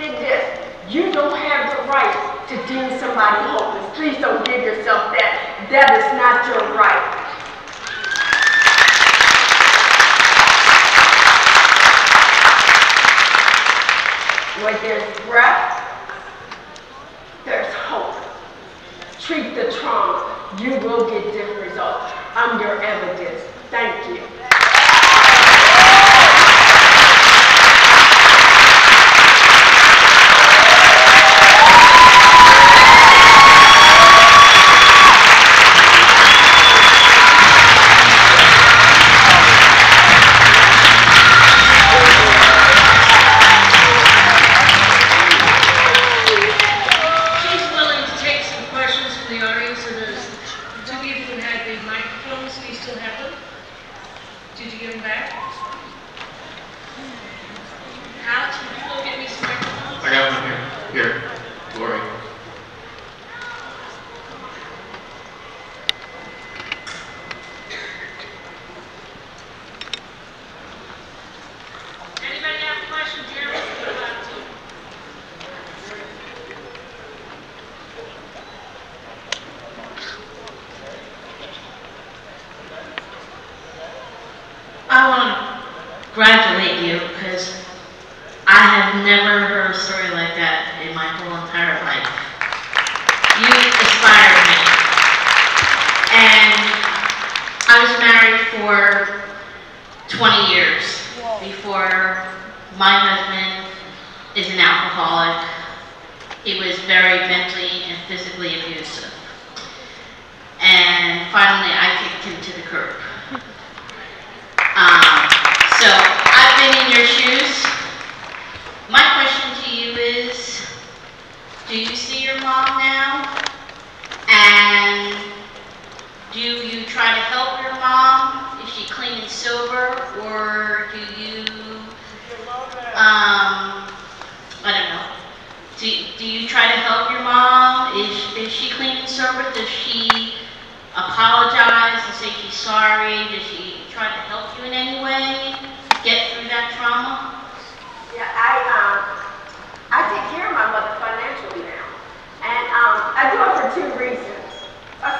do this? You don't have the right to deem somebody hopeless. Please don't give yourself that. That is not your right. Where there's breath, there's hope. Treat the trauma. You will get different results. I'm your evidence. Thank you. I want to congratulate you because I have never heard a story like that in my whole entire life. You inspired me. And I was married for 20 years before my husband is an alcoholic. He was very mentally and physically abusive. And finally I kicked him to the curb. So I've been in your shoes. My question to you is, do you see your mom now? And do you try to help your mom? Is she clean and sober? Or do you, I don't know. Do you try to help your mom? Is she clean and sober? Does she apologize and say she's sorry? Does she try to help you in any way get through that trauma? Yeah, I take care of my mother financially now. And I do it for 2 reasons. I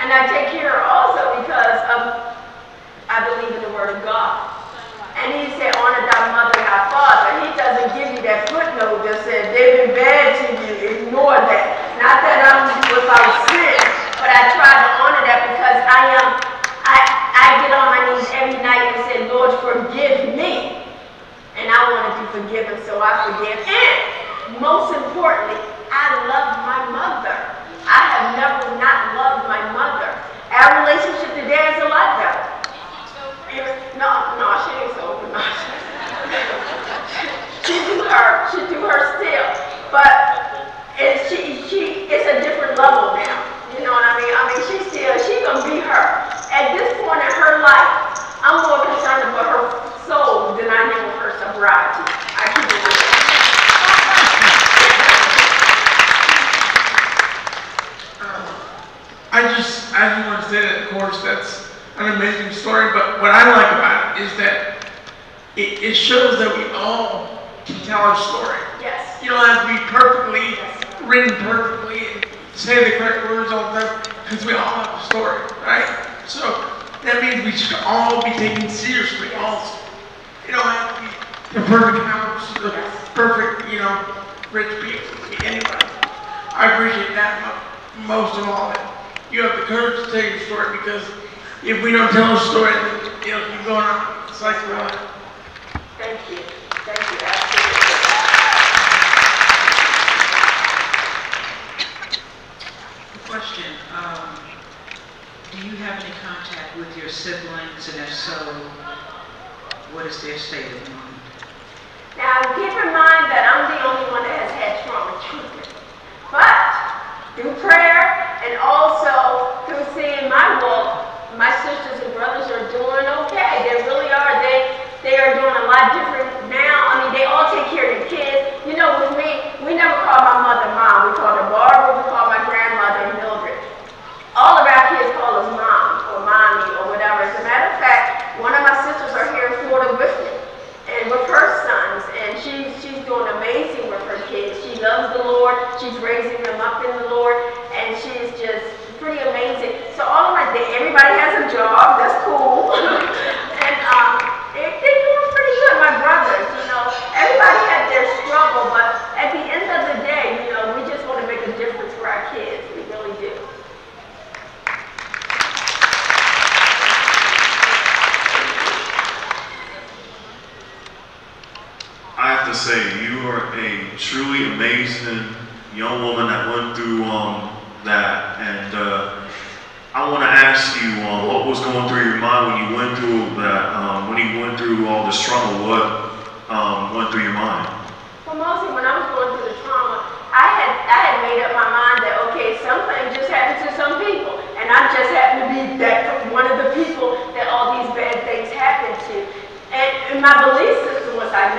And I take care also because I believe in the word of God. And he said, honor thy mother and thy father. He doesn't give you that footnote that said, they've been bad to you, ignore that. Not that I'm without sin, but I try to honor that because I get on my knees every night and say, Lord, forgive me. And I want to be forgiven, so I forgive. And most importantly, I love my mother. I have never not loved my mother. Our relationship today is a lot better. No, she ain't sober. No. She do her still. But it's a different level now. You know what I mean? She gonna be her. At this point in her life, I'm more concerned about her soul than I am with her sobriety. I keep it real. I just want to say that, of course, that's an amazing story, but what I like about it is that it shows that we all can tell our story. Yes. You don't have to be perfectly written perfectly and say the correct words all the time, because we all have a story, right? So that means we should all be taken seriously also. You don't have to be the perfect house, the perfect, rich people, anybody. I appreciate that most of all, that you have the courage to tell your story, because if we don't tell a story, then it'll keep going on. It's like real life. Thank you. Thank you. Absolutely. Question, do you have any contact with your siblings, and if so, what is their state of mind? Now, keep in mind that I'm the only one that has had trauma treatment. But through prayer and also through seeing my walk, my sisters and brothers are doing okay. They really are. They are doing a lot different now. I mean, they all take care of their kids. You know, with me, we never call my mother Mom. We call her Barbara. We call my grandmother Mildred. All of our kids call us Mom or Mommy or whatever. As a matter of fact, one of my sisters are here in Florida with me and with her sons, and she's doing amazing with her kids. She loves the Lord. She's raising them up in the Lord, and she's just pretty amazing. So everybody has a job. That's cool. And they're doing pretty good. My brothers, everybody had their struggle, but at the end of the day, we just want to make a difference for our kids. We really do. I have to say, you are a truly amazing young woman that went through that, and I want to ask you what was going through your mind when you went through that, when you went through all this trauma, what went through your mind? Well, mostly when I was going through the trauma, I had made up my mind that, okay, something just happened to some people, and I just happened to be one of the people that all these bad things happened to. And my belief system was I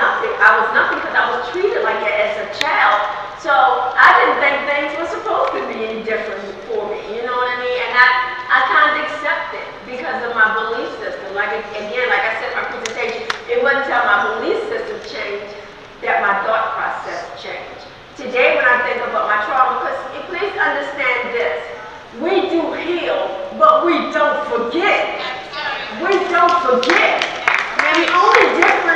was nothing because I was treated like that as a child. So I didn't think things were supposed to be any different for me, you know what I mean? And I kind of accepted because of my belief system. Like I said in my presentation, it wasn't until my belief system changed that my thought process changed. Today when I think about my trauma, because please understand this, we do heal, but we don't forget. We don't forget. And the only difference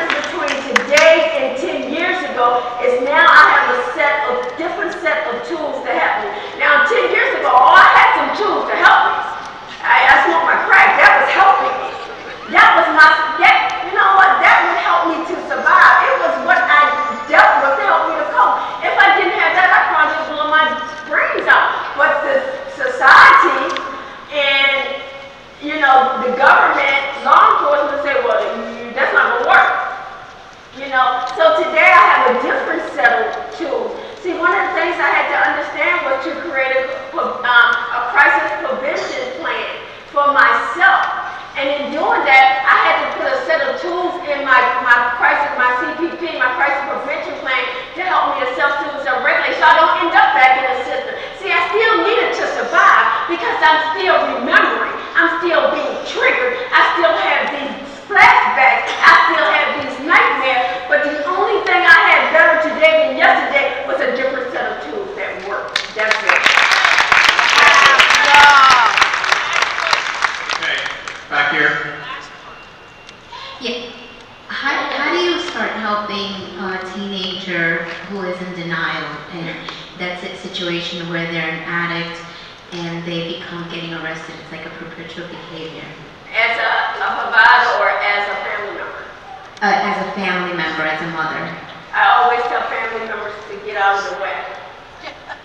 that's a situation where they're an addict and they become getting arrested. It's like a perpetual behavior. As a provider or as a family member? As a family member, as a mother. I always tell family members to get out of the way.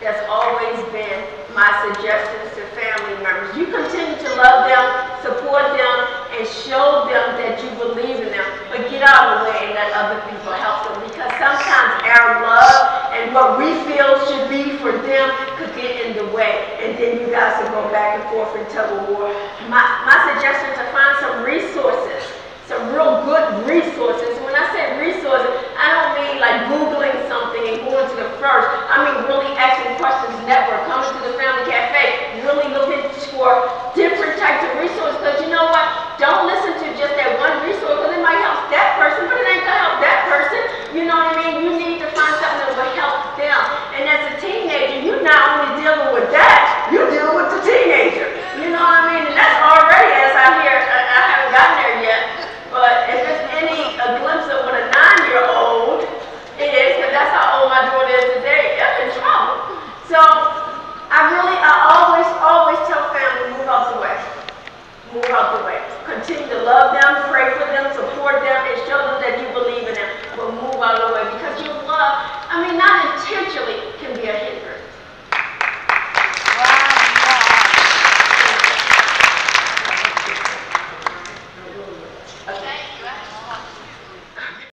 That's always been my suggestions to family members. You continue to love them, support them, and show them that you believe in them, but get out of the way and let other people help them, because sometimes our love and what we feel should be for them could get in the way, and then you guys will go back and forth and tug of war. My suggestion is to find some resources, some real good resources. When I say resources, I don't mean like Googling something and going to the first. I mean really asking questions network, coming to the Family Cafe, really looking for different types of resources, because you know what? Don't listen to just that one resource, because it might help that person, but it ain't gonna help that person. You know what I mean? You need to find something that will help them. And as a teenager, you're not only dealing with that, you're dealing with the teenager. You know what I mean? And that's already, as I hear, I haven't gotten there yet. But if there's any glimpse of what a 9-year-old is, because that's how old my daughter is today, they're in trouble. So I always tell family, move out the way. Move out the way. Continue to love them,